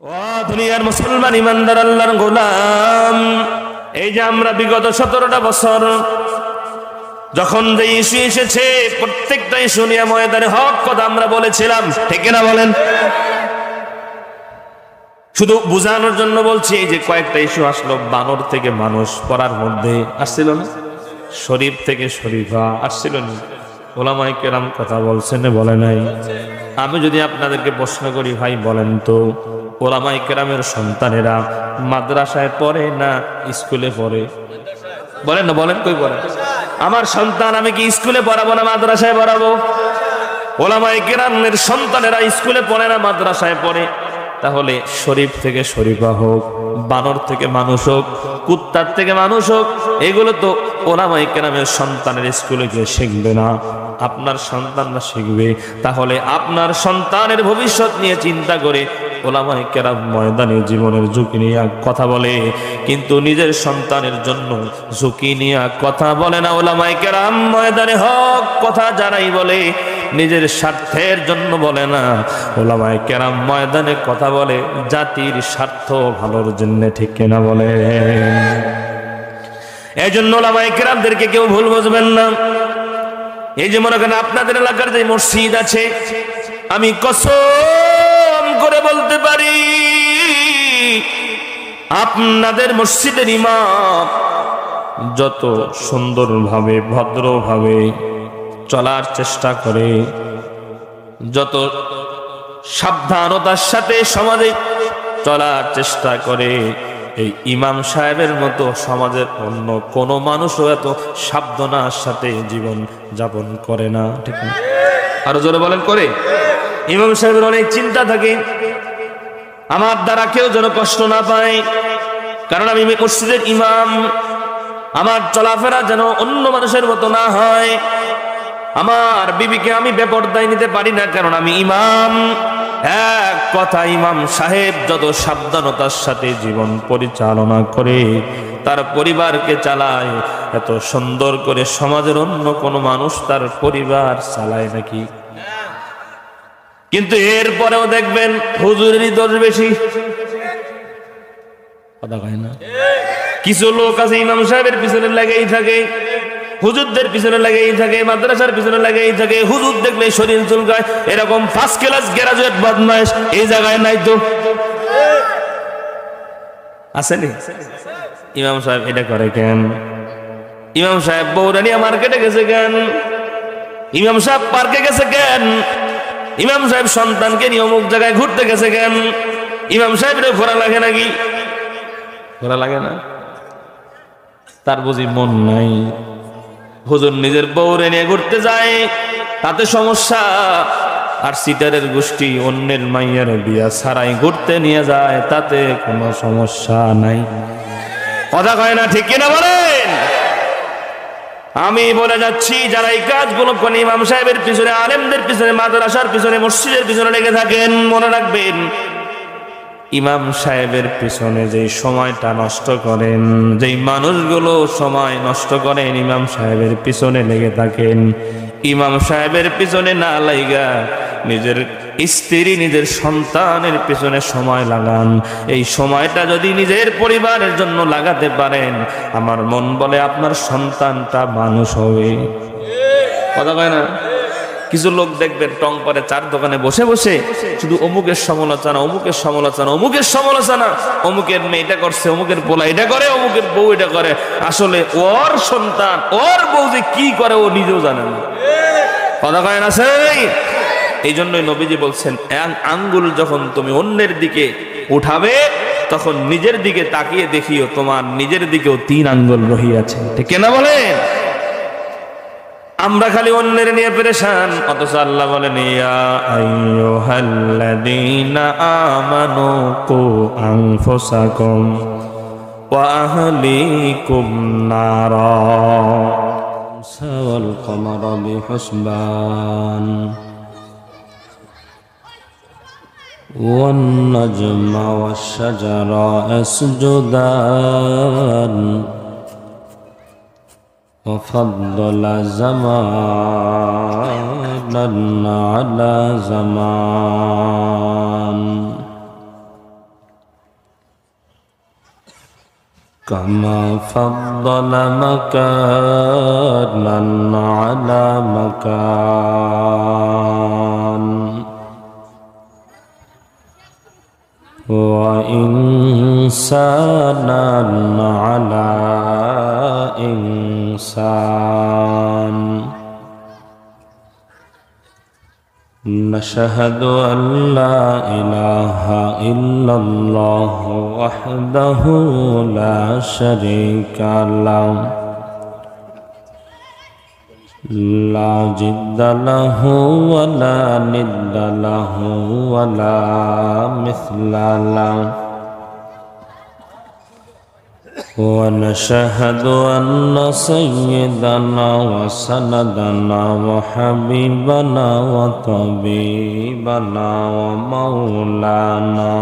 ও দুনিয়ার মুসলমান ইমানদার আল্লাহর গোলাম, এই যে আমরা বিগত 17টা বছর যখন যে ইস্যু এসেছে প্রত্যেকটা ইস্যু নিয়ে ময়দানে হক কথা আমরা বলেছিলাম, ঠিক না বলেন? শুধু বোঝানোর জন্য বলছি, এই যে কয়েকটা ইস্যু আসলো, বানর থেকে মানুষ পড়ার মধ্যে আসছিল না, শরীফ থেকে শরীফা আসছিল না, ওলামায়ে কেরাম কথা বলছেন বলে নাই? আমি যদি আপনাদেরকে প্রশ্ন করি, ভাই বলেন তো, ওলামায়ে কেরামের সন্তানেরা মাদ্রাসায় পড়ে না স্কুলে পড়ে? বলেন না, বলেন, কই পড়ে? আমার সন্তান আমি কি স্কুলে পড়াবো না মাদ্রাসায় পড়াবো? ওলামায়ে কেরামের সন্তানেরা স্কুলে পড়ে না মাদ্রাসায় পড়ে। তাহলে শরীফ থেকে শরীফা হোক, বানর থেকে মানুষ হোক, কুত্তার থেকে মানুষ হোক, এগুলো তো ওলামায়ে কেরামের সন্তানের স্কুলে গিয়ে শিখবে না, আপনার সন্তানরা শিখবে। তাহলে আপনার সন্তানের ভবিষ্যৎ নিয়ে চিন্তা করে ওলামায়ে কেরাম ময়দানে জীবনের ঝুঁকি নিয়ে কথা বলে, কিন্তু নিজের সন্তানের জন্য ঝুঁকি নিয়ে কথা বলে না। ওলামায়ে কেরাম ময়দানে হক কথা যারাই বলে, নিজের স্বার্থের জন্য বলে না। ওলামায়ে কেরাম ময়দানে কথা বলে জাতির স্বার্থ ভালোর জন্য, ঠিক কিনা বলে? এই জন্য ওলামায়ে কেরামদেরকে কেউ ভুল বুঝবেন না। এই যে মনে করেন আপনাদের এলাকার যে মসজিদ আছে, আমি কসম করে বলতে পারি আপনাদের মসজিদের ইমাম যত সুন্দরভাবে ভদ্রভাবে চলার চেষ্টা করে, যত সাবধানতার সাথে সমাজে চলার চেষ্টা করে, এই ইমাম সাহেবের মতো সমাজের অন্য কোনো মানুষও এত সাবধানতার সাথে জীবন যাপন করে না, ঠিক না? আরো জোরে বলেন, করে? ইমাম সাহেবের অনেক চিন্তা থাকে, আমার দ্বারা কেউ যেন কষ্ট না পায়, কারণ আমি মসজিদের ইমাম, আমার চলাফেরা যেন অন্য মানুষের মতো না হয়, আমার বিবিকে আমি বেপরদায় নিতে পারি না, কারণ আমি ইমাম। এক কথা, ইমাম সাহেব যত সাবধানতার সাথে জীবন পরিচালনা করে, তার পরিবারকে চালায়, এত সুন্দর করে সমাজের অন্য কোনো মানুষ তার পরিবার চালায় নাকি? কিন্তু এরপরেও দেখবেন হুজুরেরই দোষ বেশি, কথা কয় না? কিছু লোক আছে ইমাম সাহেবের পিছনে লেগেই থাকে, হুজুরদের পিছনে লেগেই থাকে, মাদ্রাসার পিছনে লেগেই থাকে, হুজুর দেখলে শরীর চুলকায়, এরকম ফার্স্ট ক্লাস গ্রাজুয়েট বদমাইশ এই জায়গায় নাই তো? আসেনি? ইমাম সাহেব এটা করে কেন? ইমাম সাহেব বউরা নিয়ে মার্কেটে গেছে কেন? ইমাম সাহেব পার্কে গেছে কেন? ইমাম সাহেব সন্তানকে নিয়ে অমুক জায়গায় ঘুরতে গেছে কেন? ইমাম সাহেবের ঘোরা লাগে নাকি? ঘোরা লাগে না? তার বুঝি মন নাই? হুজুর নিজের বউরে নিয়ে ঘুরতে যায়, তাতে সমস্যা, আর সিটারের গোষ্ঠী অন্যের মাইয়ার বিয়া ছাড়াই ঘুরতে নিয়ে যায়, তাতে কোনো সমস্যা নাই। কথা কয় না, ঠিক কিনা বলেন? আমি বলে যাচ্ছি, যারা এই কাজগুলো করে ইমাম সাহেবের পিছনে, আলেমদের পিছনে, মাদ্রাসার পিছনে, মসজিদের পিছনে লেগে থাকেন, মনে রাখবেন ইমাম সাহেবের পিছনে যেই সময়টা নষ্ট করেন, যেই মানুষগুলো সময় নষ্ট করেন ইমাম সাহেবের পিছনে লেগে থাকেন, ইমাম সাহেবের পিছনে না লাইগা নিজের স্ত্রী, নিজের সন্তানের পিছনে সময় লাগান। এই সময়টা যদি নিজের পরিবারের জন্য লাগাতে পারেন, আমার মন বলে আপনার সন্তানটা মানুষ হবে। কথা কয় না? কিছু লোক দেখবেন টং পরে চার দোকানে বসে বসে শুধু অমুকের সমালোচনা, অমুকের সমালোচনা, অমুকের সমালোচনা, অমুকের মেয়ে এটা করছে, অমুকের পোলা এটা করে, অমুকের বউ এটা করে। আসলে ওর সন্তান, ওর বউ যে কি করে ও নিজেও জানে না। কথা কয় না? সেই এই জন্যই নবীজি বলছেন, আঙ্গুল যখন তুমি অন্যের দিকে উঠাবে, তখন নিজের দিকে তাকিয়ে দেখিও তোমার নিজের দিকেও 3 আঙ্গুল রহিয়াছে, ঠিক না বলেন? আমরা খালি অন্যের নিয়ে পেরেশান, অথচ আল্লাহ বলেন, ইয়া আইয়ুহাল্লাযীনা আমানু কু আনফুসাকুম ওয়া আহলিকুম নারা ওয়াল কমারা বিহুসবান ওয়ান নাজমা ওয়াশ শাজারা ইয়াসজুদান وفضل زمانا على زمان كما فضل مكانا على مكان وإنسانا على إنسان نشهد أن لا إله إلا الله وحده لا شريك له لا جد له ولا ند له ولا مثل له ونشهد أن سيدنا وسندنا وحبيبنا وطبيبنا ومولانا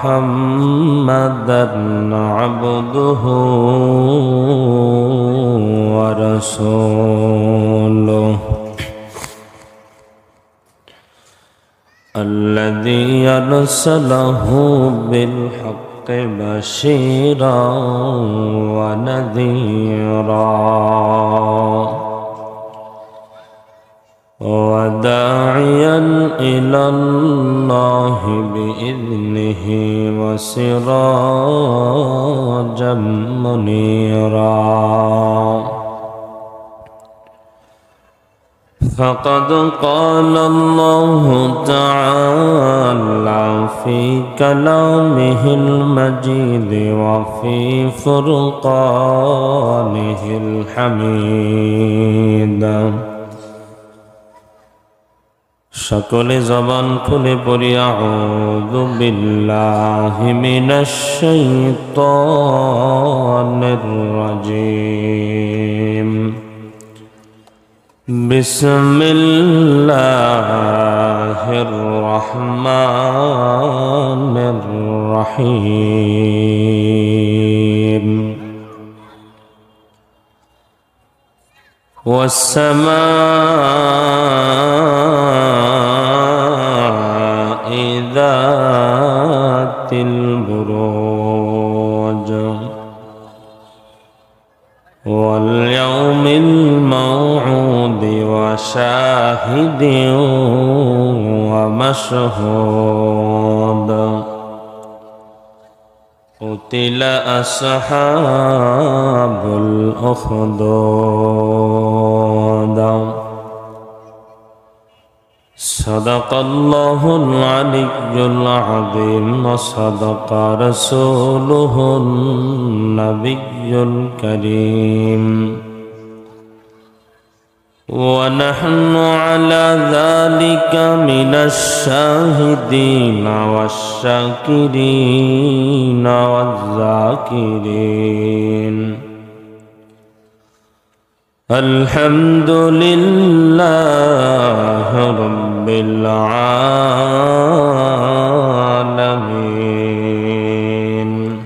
محمدا عبده ورسوله الذي أرسله بالحق بشيرا ونذيرا وداعيا إلى الله بإذنه وسراجا منيرا فقد قال الله تعالى في كلامه المجيد وفي فرقانه الحميد সকলে জবান খুলে পড়ি আউযু বিল্লাহি মিনাশ শাইতানির রাজিম বিসমিল্লাহির রহমানির রহিম والسماء ذات البروج واليوم الموعود وشاهد ومشهود قتل أصحاب الأخدود صدق الله العلي العظيم وصدق رسوله النبي الكريم ونحن على ذلك من الشاهدين والشاكرين والذاكرين الحمد لله رب العالمين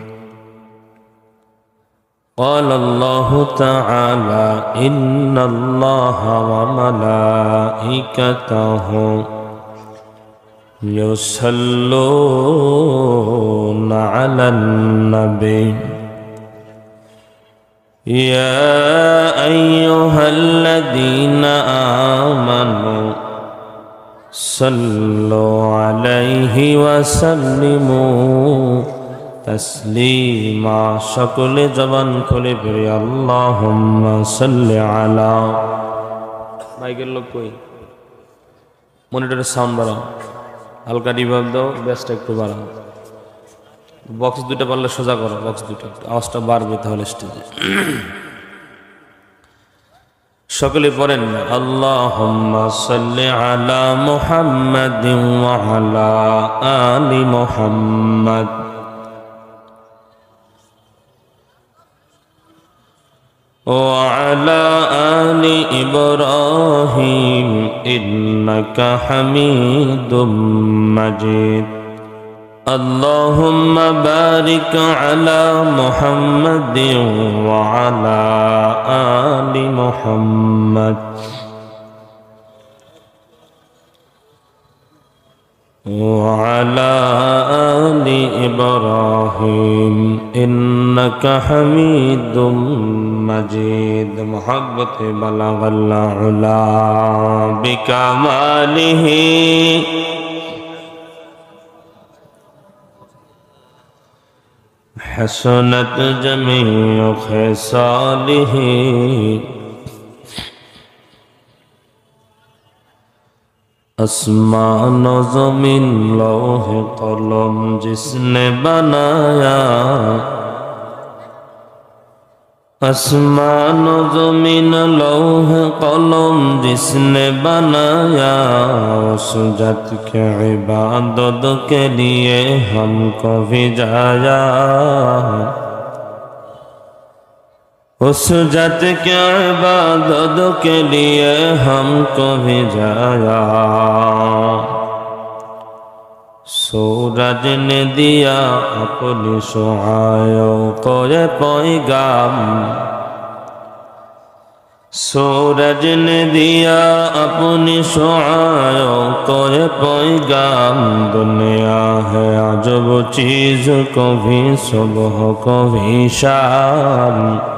قال الله تعالى إن الله وملائكته يصلون على النبي يا أيها الذين آمنوا صلوا عليه وسلموا تسليما সকল জবান খুলে পড়ি আল্লাহুম্মা সাল্লি আলা মাইকের লোক কই মনিটরের সাউন্ড বাড়াও হালকা রিভার্ব দাও বেসটা একটু বাড়াও বক্স দুটো পারলে সোজা করো বক্স দুটো আওয়াজটা বাড়বে তাহলে স্টেজে সকলে পড়েন আল্লাহুম্মা সাল্লি আলা মুহাম্মাদিন ওয়া আলা আলি মুহাম্মাদ ওয়া আলা আলি ইব্রাহিম ইন্নাকা হামিদুম মাজিদ اللهم بارك على محمد وعلى آل محمد وعلى آل إبراهيم إنك حميد مجيد محبت بلغ العلا بكماله حسنت جميع خصاله आसमान ज़मीन लौह कलम जिसने बनाया आसमान ज़मीन लौह कलम जिसने बनाया उस ज़ात के इबादत के लिए हमको भिजाया उस ज़ात के इबादत के लिए हमको भिजाया सूरज ने दिया अपनी शुआओं को ये पैगाम सूरज ने दिया अपनी शुआओं को ये पैगाम दुनिया है अजब चीज़ कभी सुबह कभी शाम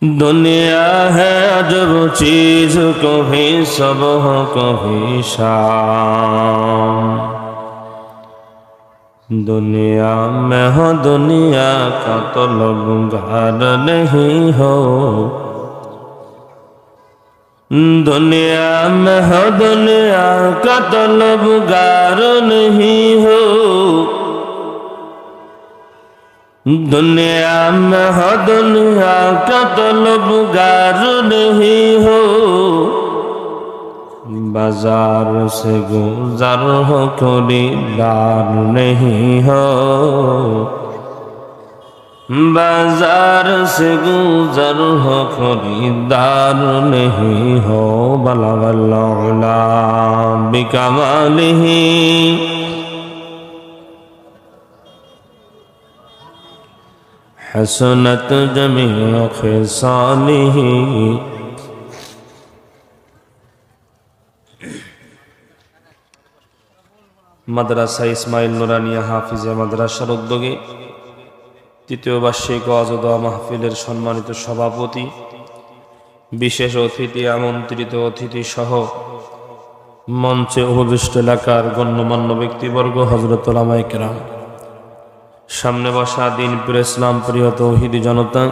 दुनिया है अजब चीज कभी सुबह कभी शाम दुनिया में हो दुनिया का तो तलबगार नहीं हो दुनिया में हो दुनिया का तो तलबगार नहीं हो दुनिया में हो दुनिया का तलबगार नहीं हो बाजार से गुजर हो खरीदार नहीं हो बाजार से गुजर हो खरीदार नहीं हो बलगल उला बिकमालिही हसनत जमीअ खिसालिही মাদ্রাসা ইসমাইল নুরানিয়া হাফিজে মাদ্রাসার উদ্যোগে তৃতীয় বার্ষিক ওয়াজ ও দোয়া মাহফিলের সম্মানিত সভাপতি বিশেষ অতিথি আমন্ত্রিত অতিথি সহ মঞ্চে উপবিষ্ট এলাকার গণ্যমান্য ব্যক্তিবর্গ হযরত উলামায়ে কেরাম সামনে বসা দিন প্রিয় ইসলাম প্রিয় তৌহিদি জনতা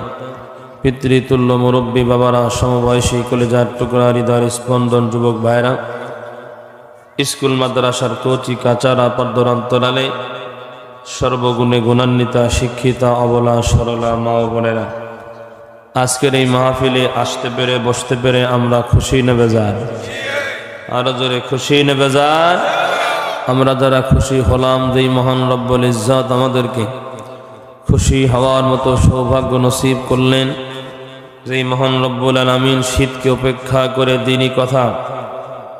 পিতৃতুল্য মুরব্বী বাবারা সমবয়সী কলেজার টুকরা হৃদয়ের স্পন্দন যুবক ভাইরা স্কুল মাদ্রাসার কচি কাচারা পর্দার অন্তরালে সর্বগুণে গুণান্বিতা শিক্ষিতা অবলা সরলা মা ও বোনেরা আজকের এই মাহফিলে আসতে পেরে বসতে পেরে আমরা খুশি নেবে যাই আরো জোরে খুশি নেবে যাই আমরা যারা খুশি হলাম যে মহান রব্বুল ইজ্জত আমাদেরকে খুশি হওয়ার মতো সৌভাগ্য নসিব করলেন যে মহান রব্বুল আলামিন শীতকে উপেক্ষা করে দ্বীনি কথা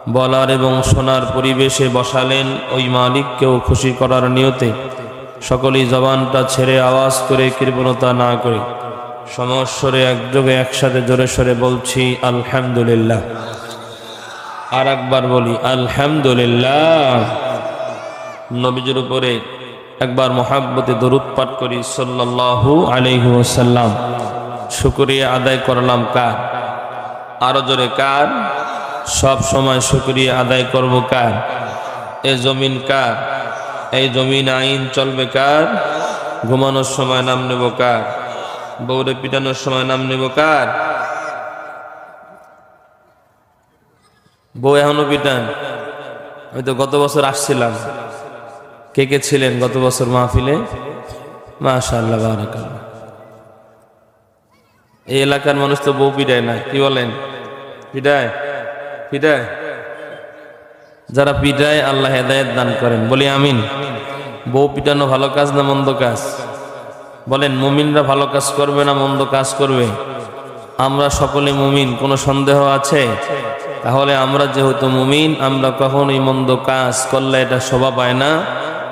বলার এবং শোনার পরিবেশে বসালেন ওই মালিককেও খুশি করার নিয়তে সকলেই জবানটা ছেড়ে আওয়াজ করে কৃপণতা না করে সমস্বরে একযোগে একসাথে জোরে সরে বলছি আলহামদুলিল্লাহ আর একবার বলি আলহামদুলিল্লাহ নবীজির উপরে একবার মহাব্বতে দরুদ পাঠ করি সাল্লাল্লাহু আলাইহি ওয়াসাল্লাম শুকরিয়া আদায় করলাম কার আরো জোরে কার সব সময় শুকরিয়া আদায় করব কার এই জমিন কার এই জমিন আইন চলবে কার ঘুমানোর সময় নাম নেব কার বউরে পিটানোর সময় নাম নেব কার বউ এখনো পিটান আমি তো গত বছর আসছিলাম কে কে ছিলেন গত বছর মাহফিলে মাশাআল্লাহ বারাকাল্লাহ এই এলাকার মানুষ তো বউ পিটায় না কি বলেন পিটায় পিটায় যারা পিটায় আল্লাহ হেদায়েত দান করেন বলি আমিন বউ পিটানো ভালো কাজ না মন্দ কাজ বলেন মুমিনরা ভালো কাজ করবে না মন্দ কাজ করবে আমরা সকলে মুমিন কোনো সন্দেহ আছে তাহলে আমরা যেহেতু মুমিন আমরা কখনোই মন্দ কাজ করলে এটা শোভা পায় না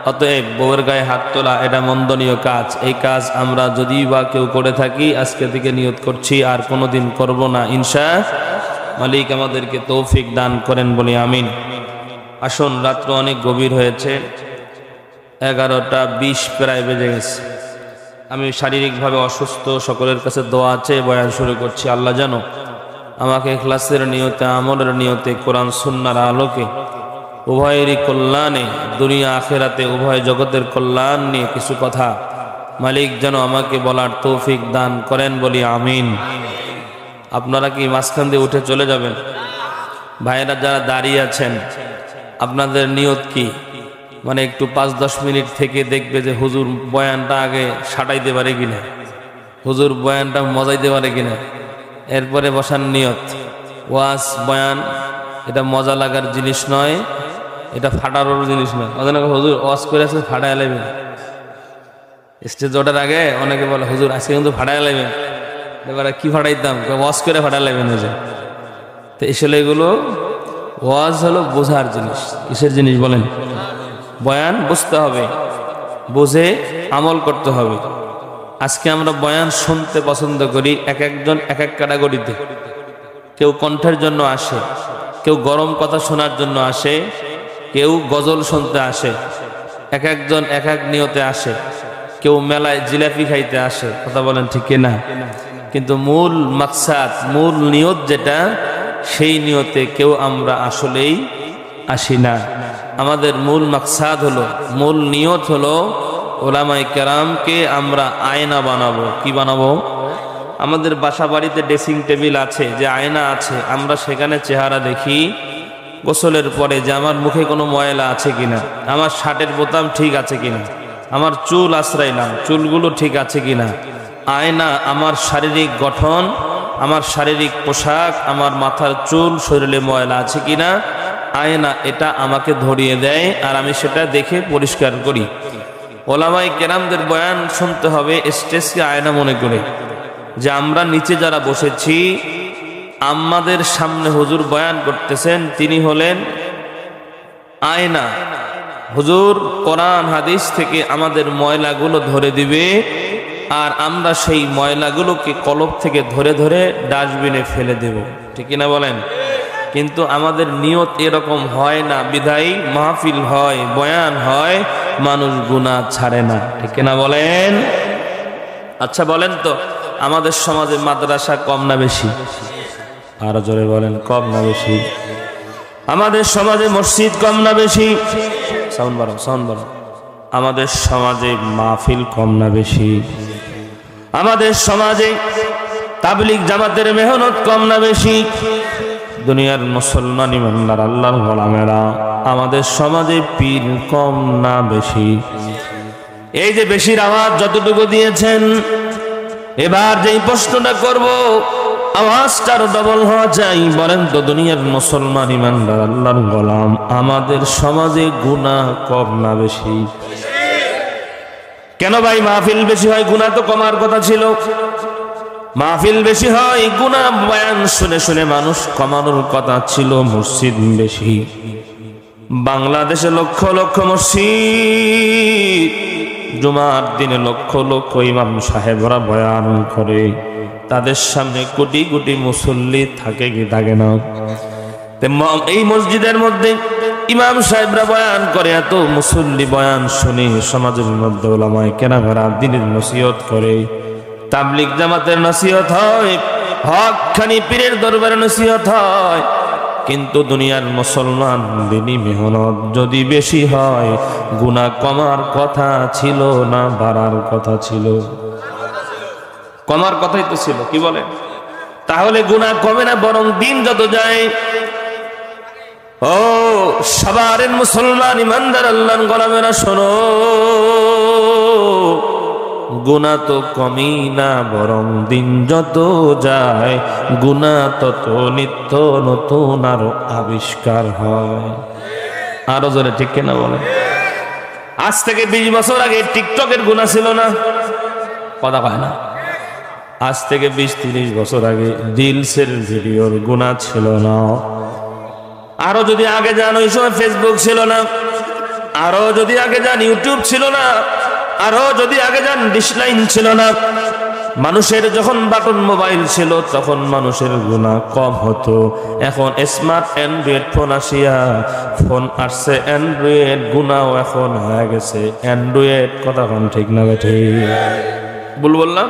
অতএব বউয়ের গায়ে হাত তোলা এটা মন্দনীয় কাজ এই কাজ আমরা যদি বা কেউ করে থাকি আজকে থেকে নিয়ত করছি আর কোনোদিন করব না ইনশাআল্লাহ মালিক আমাদেরকে তৌফিক দান করেন বলি আমিন আসুন, রাত্র অনেক গভীর হয়েছে, 11টা 20 প্রায় বেজে গেছে। আমি শারীরিকভাবে অসুস্থ, সকলের কাছে দোয়া আছে, বয়ান শুরু করছি। আল্লাহ জানো আমাকে ইখলাসের নিয়তে, আমলের নিয়তে, কোরআন সুন্নাহর আলোকে উভয়েরই কল্যাণে, দুনিয়া আখেরাতে উভয় জগতের কল্যাণ নিয়ে কিছু কথা মালিক যেন আমাকে বলার তৌফিক দান করেন, বলি আমিন। আপনারা কি মাঝখান দিয়ে উঠে চলে যাবেন? ভাইয়েরা যারা দাঁড়িয়ে আছেন, আপনাদের নিয়ত কি? মানে একটু 5-10 মিনিট থেকে দেখবে যে হুজুর বয়ানটা আগে সাটাইতে পারে কিনা, হুজুর বয়ানটা মজাইতে পারে কিনা, এরপরে বসার নিয়ত। ওয়াজ বয়ান এটা মজা লাগার জিনিস নয়, এটা ফাটারোর জিনিস নয়। হুজুর ওয়াজ করে আছে ফাটাই লাগবেন, স্টেজ ওঠার আগে অনেকে বলে হুজুর আজকে কিন্তু ফাটাই লাগবেন। এবারে কি ফাটাইতাম? ওয়াজ করে ফাটাই লাগবেন হুজুর। তো আসলে এগুলো ওয়াজ হলো বোঝার জিনিস। কিসের জিনিস বলেন? বয়ান বুঝতে হবে, বুঝে আমল করতে হবে। আজকে আমরা বয়ান শুনতে পছন্দ করি, এক একজন এক এক ক্যাটাগরিতে। কেউ কণ্ঠের জন্য আসে, কেউ গরম কথা শোনার জন্য আসে, কেউ গজল শুনতে আসে, এক একজন এক এক নিয়তে আসে। কেউ মেলায় জিলাপি খাইতে আসে, কথা বলেন ঠিক কিনা? কিন্তু মূল মাকসাদ, মূল নিয়ত যেটা, সেই নিয়তে কেউ আমরা আসলেই আসি না। আমাদের মূল মাকসাদ হলো, মূল নিয়ত হলো ওলামায়ে কেরামকে আমরা আয়না বানাবো। কি বানাবো? আমাদের বাসা বাড়িতে ড্রেসিং টেবিল আছে, যে আয়না আছে, আমরা সেখানে চেহারা দেখি গোসলের পরে যে আমার মুখে কোনো ময়লা আছে কিনা, আমার শার্টের বোতাম ঠিক আছে কিনা, আমার চুল আশ্রাইলাম, চুলগুলো ঠিক আছে কিনা। আয়না আমার শারীরিক গঠন, আমার শারীরিক পোশাক, আমার মাথার চুল, শরীরে ময়লা আছে কিনা, আয়না এটা আমাকে ধরিয়ে দেয়, আর আমি সেটা দেখে পরিষ্কার করি। ওলামায়ে কেরামদের বয়ান শুনতে হবে স্টেজকে আয়না মনে করে, যে আমরা নিচে যারা বসেছি, আমাদের সামনে হুজুর বয়ান করতেছেন, তিনি হলেন আয়না। হুজুর কোরআন হাদিস থেকে আমাদের ময়লাগুলো ধরে দিবে, আর আমরা সেই ময়লাগুলোকে কলব থেকে ধরে ধরে ডাস্টবিনে ফেলে দেব। ঠিক না বলেন? কিন্তু আমাদের নিয়ত এরকম হয় না, বিধায়ী মাহফিল হয়, বয়ান হয়, মানুষ গুনাহ ছাড়ে না। ঠিক না বলেন? আচ্ছা বলেন তো, আমাদের সমাজে মাদ্রাসা কম না বেশি? আরো জোরে বলেন, কম না বেশি? আমাদের সমাজে মসজিদ কম না বেশি? সাউন্ড বাড়াও, সাউন্ড বাড়াও। আমাদের সমাজে মাহফিল কম না বেশি? আমাদের সমাজে তাবলীগ জামাতের মেহনত কম না বেশি? দুনিয়ার মুসলমান ইমানদার আল্লাহর গোলামেরা, আমাদের সমাজে পীর কম না বেশি? এই যে বেশির আওয়াজ যতটুকু দিয়েছেন, এবার যেই প্রশ্নটা করব, আওয়াজটা আরো ডবল হওয়া চাই। বলেন তো, দুনিয়ার মুসলমান ইমানদার আল্লাহর গোলাম, আমাদের সমাজে গুনাহ কম না বেশি? কেন ভাই মাহফিল বেশি হয়? গুনাহ তো কমার কথা ছিল। মাহফিল বেশি হয়, গুনাহ বয়ান শুনে শুনে মানুষ কমানোর কথা ছিল। মসজিদ বেশি। বাংলাদেশে লক্ষ লক্ষ মসজিদ, জুমার দিনে লক্ষ লক্ষ ইমাম সাহেবরা বয়ান করে, তাদের সামনে কোটি কোটি মুসল্লি থাকে কি থাকে না? এই মসজিদের মধ্যে ইমাম সাহেবরা বয়ান করে, এত মুসল্লি বয়ান শুনে সমাজের মধ্যে ওলামায়ে কেরামেরা দ্বীনের নসিহত করে, তাবলীগ জামাতের নসিহত হয়, হকখানি পীরের দরবারে নসিহত হয়। কিন্তু দুনিয়ার মুসলমান দিনী মেহনত যদি বেশি হয়, গুনাহ কমার কথা ছিল না বাড়ার কথা ছিল? কমার কথাই তো ছিল, কি বলে? তাহলে গুনাহ কমে না, বরং দিন যত যায়। ও সাভারের মুসলমান ইমানদার আল্লাহর গোলামেরা, শোনো, গুনাহ তো কমই না, বরং দিন যত যায় গুনাহ তত নিত্য নতুন আরো আবিষ্কার হয়। আরো জোরে ঠিক কিনা বলেন? আজ থেকে 20 বছর আগে টিকটকের গুনাহ ছিল না? কথা কয় না? আজ থেকে 20-30 বছর আগে রিলসের ভিডিওর গুনাহ ছিল না? আরো যদি আগে যান, ওই সময় ফেসবুক ছিল না। আরো যদি আগে যান, ইউটিউব ছিল না। আরো যদি আগে যান, ডিশলাইন ছিল না। মানুষের যখন বাটন মোবাইল ছিল তখন মানুষের গুনাহ কম হতো। এখন স্মার্ট অ্যান্ড্রয়েড ফোন আসিয়া ফোন আসছে অ্যান্ড্রয়েড, গুনাহও এখন হয়ে গেছে অ্যান্ড্রয়েড। কথা কোন ঠিক না বেঠি? ভুল বললাম?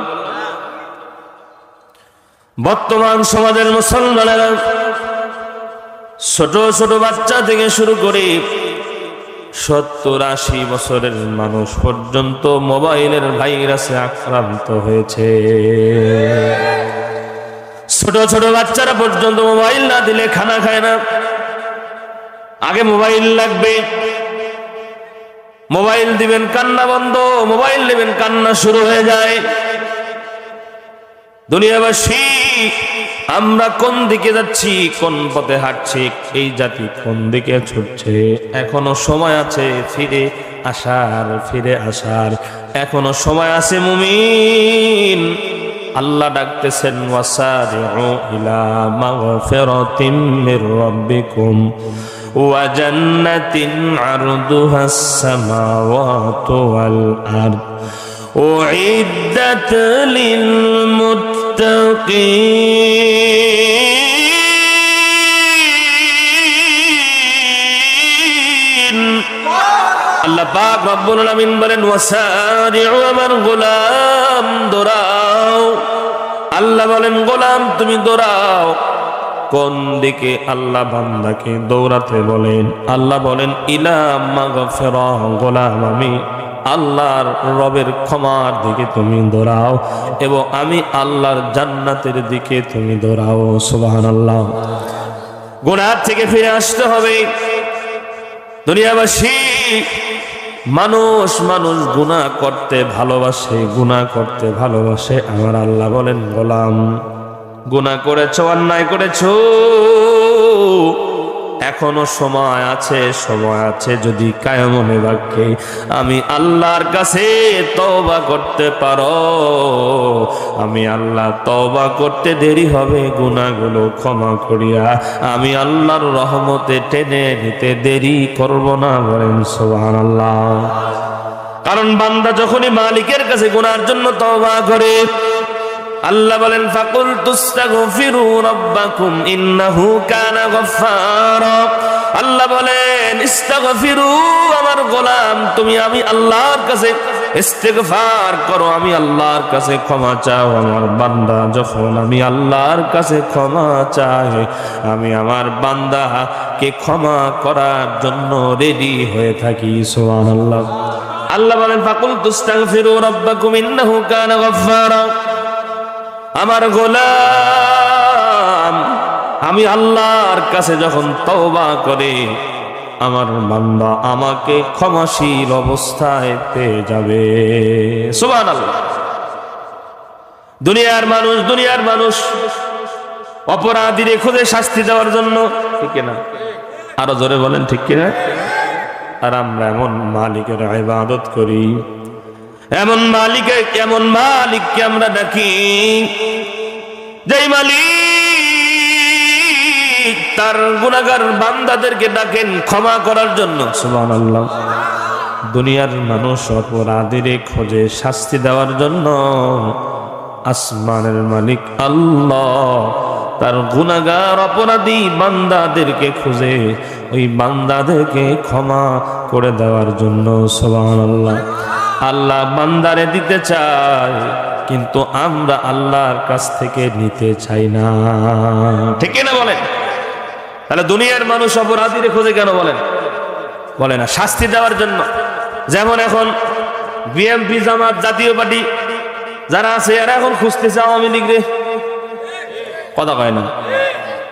বর্তমান সমাজের মুসলমানেরা ছোট ছোট বাচ্চা থেকে শুরু করে 70-80 বছরের মানুষ পর্যন্ত মোবাইলের ভাইরাসে আক্রান্ত হয়েছে। ছোট ছোট বাচ্চারা পর্যন্ত মোবাইল না দিলে খানা খায় না। আগে মোবাইল লাগবে, মোবাইল দিবেন কান্না বন্ধ, মোবাইল নেবেন কান্না শুরু হয়ে যায়। দুনিয়াবাসী আমরা কোন দিকে যাচ্ছি, কোন পথে হাঁটছি, এই জাতি কোন দিকে ছুটছে? এখনো সময় আছে ফিরে আসার, এখনো সময় আছে মুমিন। আল্লাহ ডাকতেছেন ওয়াসারিউ ইলা মাগফিরাতিম মির রাব্বিকুম ওয়া জান্নাতিন আরদুহাস সামাওয়াতু ওয়াল আরদ উইদ্দাত লিল মুত্তাকিন। আল্লাহ পাক রব্বুল আলামিন বলেন ওয়াসারিউ, আমার গোলাম দৌড়াও। আল্লাহ বলেন গোলাম তুমি দৌড়াও। কোন দিকে আল্লাহ বান্দাকে দৌড়াতে বলেন? আল্লাহ বলেন ইলা মাগফিরা, গোলাম আমি আল্লাহর রবের ক্ষমার দিকে তুমি দৌড়াও এবং আমি আল্লাহর জান্নাতের দিকে তুমি দৌড়াও। সুবহানাল্লাহ। গুনাহ থেকে ফিরে আসতে হবে। দুনিয়াবাসী মানুষ গুনাহ করতে ভালোবাসে, আমার আল্লাহ বলেন গোলাম গুনাহ করেছো, অন্যায় করেছো, এখনো সময় আছে যদি কায়মনে বাক্যে আমি আল্লাহর কাছে তওবা করতে পারো, আমি আল্লাহ তওবা করতে দেরি হবে, গুনাহগুলো ক্ষমা করিয়া আমি আল্লাহর রহমতে টেনে নিতে দেরি করব না। বলেন সুবহানাল্লাহ। কারণ বান্দা যখনই মালিকের কাছে গুনাহের জন্য তওবা করে, আল্লাহ বলেন ফাকুল তুস্তাগফিরু রাব্বাকুম ইন্নাহু কানা গফফারা। আল্লাহ বলেন ইস্তাগফিরু, আমার গোলাম তুমি আমি আল্লাহর কাছে ইস্তিগফার করো, আমি আল্লাহর কাছে ক্ষমা চাও। আমার বান্দা যখন আমি আল্লাহর কাছে ক্ষমা চাই, আমি আমার বান্দাকে ক্ষমা করার জন্য রেডি হয়ে থাকি। সুবহানাল্লাহ। আল্লাহ বলেন ফাকুল তুস্তাগফিরু রাব্বাকুম ইন্নাহু কানা গফফারা। আমার গোলাম আমি আল্লাহর কাছে যখন তওবা করে, আমার বান্দা আমাকে ক্ষমাশীল অবস্থায় পেয়ে যাবে। সুবহানাল্লাহ। দুনিয়ার মানুষ অপরাধীরে খুঁজে শাস্তি দেওয়ার জন্য, ঠিক না? আরো জোরে বলেন ঠিক কিনা? আর আমরা এমন মালিকের ইবাদত করি, এমন মালিককে আমরা ডাকি, যেই মালিক তার গুনাহগার বান্দাদেরকে ডাকেন ক্ষমা করার জন্য। সুবহানাল্লাহ। দুনিয়ার মানুষ অপরাধীরে খোঁজে শাস্তি দেওয়ার জন্য, আসমানের মালিক আল্লাহ তার গুনাহগার অপরাধী বান্দাদেরকে খুঁজে ওই বান্দাদেরকে ক্ষমা করে দেওয়ার জন্য। সুবহানাল্লাহ। আল্লাহ বান্দারে দিতে চায়, কিন্তু আমরা আল্লাহর কাছ থেকে নিতে চাই না, ঠিক না বলেন? তাহলে দুনিয়ার মানুষ অপরাধীরে খোঁজে কেন বলে না? শাস্তি দেওয়ার জন্য। যেমন এখন বিএনপি জামাত জাতীয় পার্টি যারা আছে এরা এখন খুঁজতেছে আওয়ামী লীগ রে, কথা কয় না?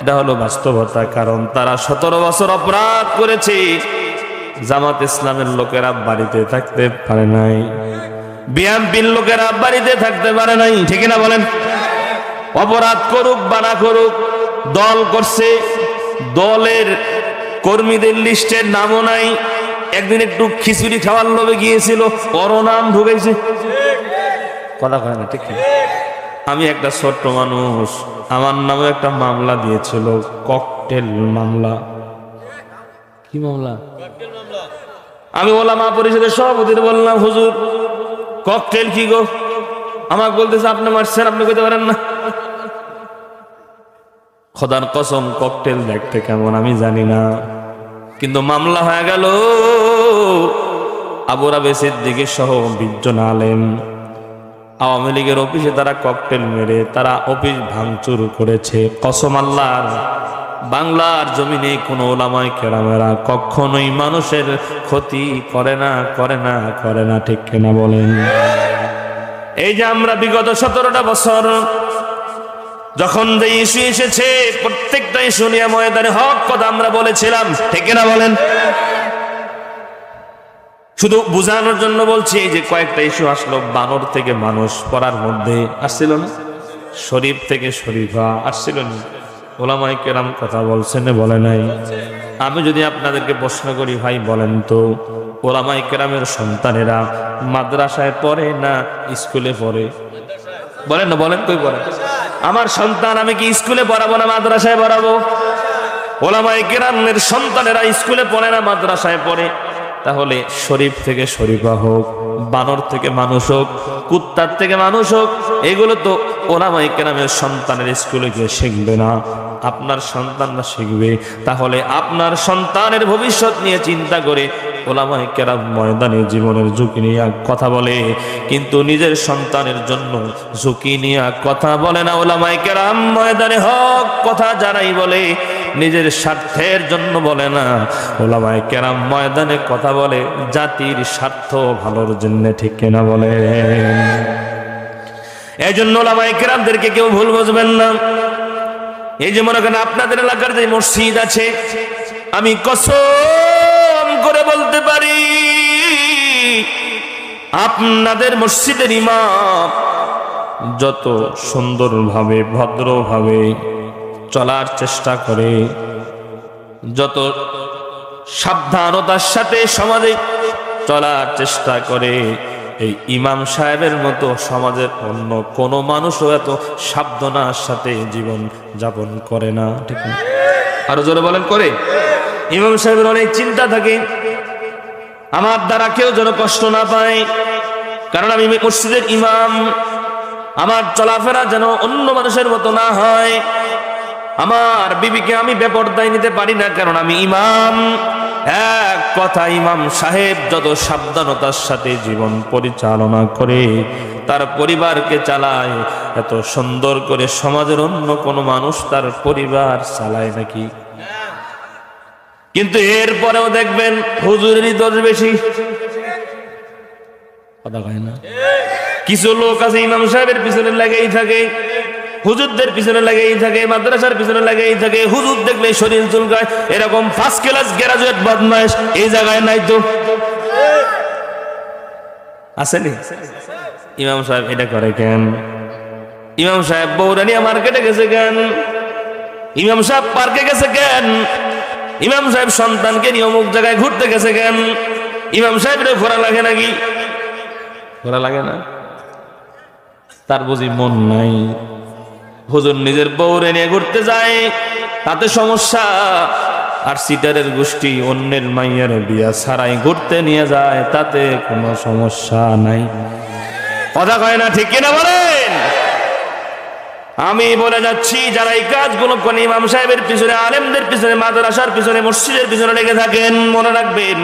এটা হলো বাস্তবতা। কারণ তারা 17 বছর অপরাধ করেছে, জামাত ইসলামের লোকেরা বাড়িতে থাকতে পারে নাই, বিএনপির লোকেরা বাড়িতে থাকতে পারে নাই, ঠিক না বলেন? অপরাধ করুক বা না করুক, দল করছে, দলের কর্মীদের লিস্টের নামও নাই। একদিন একটু খিচুড়ি খাওয়ার লোভে গিয়েছিল, ওর নাম ঢুকেছে, কথা কয় না, ঠিক না? আমি একটা ছোট্ট মানুষ, আমার নামে একটা মামলা দিয়েছিল, ককটেল মামলা। কি মামলা? আমি ওলামা পরিষদের সভাপতির বললাম, হুজুর ককটেল কি গো? আমাকে বলতেছে আপনি মারছেন, আপনি কইতে পারেন না। খোদার কসম ককটেল দেখতে কেমন আমি জানি না, কিন্তু মামলা হয়ে গেল। আবু রাবে সিদ্দিকী সহ 20 জন আলেম আওয়ামী লীগের অফিসে তারা ককটেল মেরে তারা অফিস ভাঙচুর করেছে। কসম আল্লাহর, বাংলার জমিনে কোনো ওলামায়ে কেরামেরা কখনোই মানুষের ক্ষতি করে না, করে না, করে না, ঠিক কিনা বলেন? এই যে আমরা বিগত 17টা বছর যখন যে ইস্যু এসেছে, প্রত্যেকটা ইস্যু নিয়ে ময়দানে হক কথা আমরা বলেছিলাম, ঠিক কিনা বলেন? শুধু বুঝানোর জন্য বলছি, এই যে কয়েকটা ইস্যু আসলো, বানর থেকে মানুষ পড়ার মধ্যে আসছিল না, শরীফ থেকে শরীফা আসছিল না, ওলামায়ে কেরাম কথা বলছেন বলে নাই? আমি যদি আপনাদেরকে প্রশ্ন করি, ভাই বলেন তো, ওলামায়ে কেরামের সন্তানেরা মাদ্রাসায় পড়ে না স্কুলে পড়ে? বলেন না, বলেন, কই পড়ে? আমার সন্তান আমি কি স্কুলে পড়াবো না মাদ্রাসায় পড়াবো? ওলামায়ে কেরামের সন্তানেরা স্কুলে পড়ে না মাদ্রাসায় পড়ে। তাহলে শরীফ থেকে শরীফা হোক, বানর থেকে মানুষ হোক, কুত্তার থেকে মানুষ হোক, এগুলো তো ওলামায়ে কেরামের সন্তানের স্কুলে গিয়ে শিখবে না, আপনার সন্তানরা শিখবে। তাহলে আপনার সন্তানের ভবিষ্যৎ নিয়ে চিন্তা করে ওলামায়ে কেরাম ময়দানে জীবনের ঝুঁকি নিয়ে কথা বলে, কিন্তু নিজের সন্তানের জন্য ঝুঁকি নিয়ে কথা বলে না। ওলামায়ে কেরাম ময়দানে হক কথা যারাই বলে নিজের স্বার্থের জন্য বলে না, ওলামায়ে কেরাম ময়দানে কথা বলে জাতির স্বার্থ ভালোর জন্য, ঠিক কিনা বলে? এই জন্য ওলামায়ে কেরামদেরকে কেউ ভুল বুঝবেন না। এই যে মনে করেন আপনাদের এলাকার যে মসজিদ আছে, আমি কসম করে বলতে পারি আপনাদের মসজিদের ইমাম যত সুন্দরভাবে ভদ্রভাবে চলার চেষ্টা করে, যত সাবধানতার সাথে সমাজে চলার চেষ্টা করে, এই ইমাম সাহেবের মতো সমাজের অন্য কোনো মানুষও এত সাবধানতার সাথে জীবন যাপন করে না, ঠিক না? আরো জোরে বলেন, করে? ইমাম সাহেবের অনেক চিন্তা থাকে, আমার দ্বারা কেউ যেন কষ্ট না পায়, কারণ আমি মসজিদের ইমাম, আমার চলাফেরা যেন অন্য মানুষের মতো না হয়, আমার বিবিকে আমি বেপরদায় নিতে পারি না, কারণ আমি ইমাম। এক কথা, ইমাম সাহেব যত সাবধানতার সাথে জীবন পরিচালনা করে, তার পরিবারকে চালায়, এত সুন্দর করে সমাজের অন্য কোনো মানুষ তার পরিবার চালায় নাকি? কিন্তু এরপরেও দেখবেন হুজুরেরই দোষ বেশি, কথা কয় না? কিছু লোক আছে ইমাম সাহেবের পিছনে লেগেই থাকে, হুজুরদের পিছনে লেগেই থাকে, মাদ্রাসার পিছনে লেগেই থাকে, হুজুর দেখলে শরীর চুলকায়, এরকম ফার্স্ট ক্লাস গ্রাজুয়েট বদমাইশ এই জায়গায় নাই তো? আসেনি? ইমাম সাহেব এটা করে কেন? ইমাম সাহেব বৌরানিয়া মার্কেটে গেছে কেন? ইমাম সাহেব পার্কে গেছে কেন? ইমাম সাহেব সন্তানকে নিয়ে অমুক জায়গায় ঘুরতে গেছে কেন? ইমাম সাহেবের ঘোরা লাগে নাকি? ঘোরা লাগে না? তার বুঝি মন নাই? হুজুর নিজের বউরে নিয়ে ঘুরতে যায়, তাতে সমস্যা, আর সিটারের গোষ্ঠী অন্যের মাইয়ের বিয়া ছাড়াই ঘুরতে নিয়ে যায়, তাতে কোনো সমস্যা নাই। কথা কয় না, ঠিক কিনা বলেন? আমি বলে যাচ্ছি, যারা এই কাজগুলো করেন, ইমাম সাহেবের পিছনে, আলেমদের পিছনে, মাদ্রাসার পিছনে, মসজিদের পিছনে লেগে থাকেন, মনে রাখবেন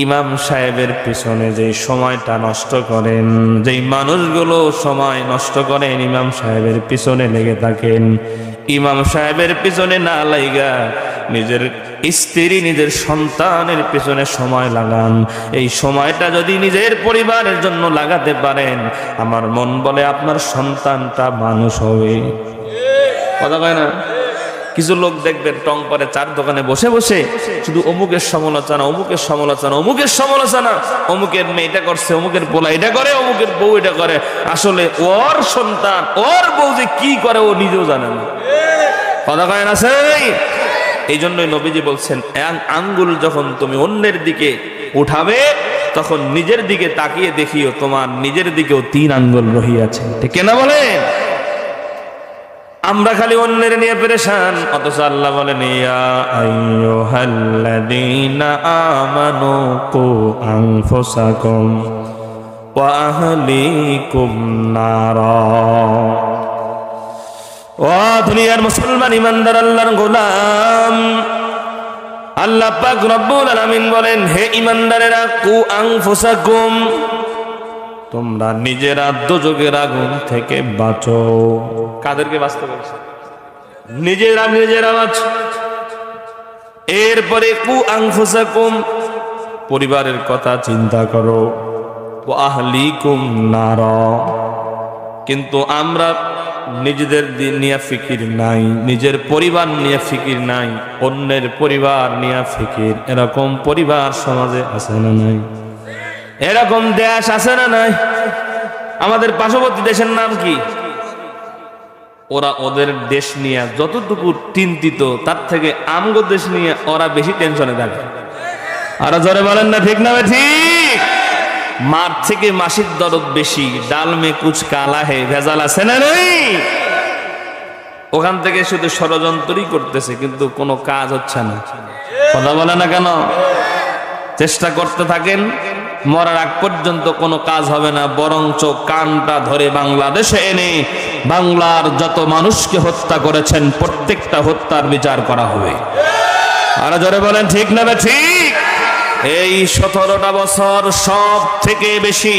ইমাম সাহেবের পিছনে যে সময়টা নষ্ট করেন, যেই মানুষগুলো সময় নষ্ট করেন ইমাম সাহেবের পিছনে লেগে থাকেন, ইমাম সাহেবের পিছনে না লাইগা নিজের স্ত্রী, নিজের সন্তানের পিছনে সময় লাগান। এই সময়টা যদি নিজের পরিবারের জন্য লাগাতে পারেন, আমার মন বলে আপনার সন্তানটা মানুষ হবে। কথা কয় না? কিছু লোক দেখবেন টং পরে চার দোকানে বসে বসে শুধু অমুকের সমালোচনা, অমুকের সমালোচনা, অমুকের সমালোচনা, অমুকের মেয়ে এটা করছে, অমুকের পোলা এটা করে, অমুকের বউ এটা করে। আসলে ওর সন্তান, ওর বউ যে কি করে ও নিজেও জানে না। কথা কয় না? এই জন্যই নবীজি বলছেন, আঙ্গুল যখন তুমি অন্যের দিকে উঠাবে, তখন নিজের দিকে তাকিয়ে দেখিও তোমার নিজের দিকেও 3 আঙ্গুল রহিয়াছে, ঠিক না বলেন? আমরা খালি অন্যের নিয়ে পেরেশান, অথচ আল্লাহ বলেন, ইয়া আইয়ুহাল্লাযীনা আমানু কু আনফুসাকুম, ও ওয়া আহলিকুম নারা। ও দুনিয়ার মুসলমান ইমানদার আল্লাহর গোলাম, আল্লাহ পাক রব্বুল আলামিন বলেন, হে ইমানদারেরা, কু আনফুসাকুম, তোমরা নিজেরা দোজখের আগুন থেকে বাঁচো। কাদেরকে বাঁচতে বলছে? নিজেরা বাঁচো। এরপরে কু আনফুসাকুম, পরিবারের কথা চিন্তা করো। ওয়া আহলিকুম নারা, কিন্তু আমরা নিজেদের নিয়ে ফিকির নাই, নিজের পরিবার নিয়ে ফিকির নাই, অন্যের পরিবার নিয়ে ফিকির। এরকম পরিবার সমাজে আছে না নাই? এরকম দেশ আছে না নাই? আমাদের পার্শ্ববর্তী দেশের নাম কি? ওরা ওদের দেশ নিয়ে যতটুকু চিন্তিত, তার থেকে আমগো দেশ নিয়ে ওরা বেশি টেনশনে থাকে। আর জোরে বলেন না ঠিক না ঠিক? মার থেকে মাসির দরদ বেশি, ডাল মে কুচ কালা হে, ভেজাল আছে না নেই? ওখান থেকে শুধু ষড়যন্ত্রই করতেছে, কিন্তু কোনো কাজ হচ্ছে না। কথা বলে না কেন? চেষ্টা করতে থাকেন, মরার আগ পর্যন্ত কোনো কাজ হবে না, বরঞ্চ কানটা ধরে বাংলাদেশে এনে বাংলার যত মানুষকে হত্যা করেছেন প্রত্যেকটা হত্যার বিচার করা হবে। আর জোরে বলেন ঠিক না ঠিক? এই 17টা বছর সব থেকে বেশি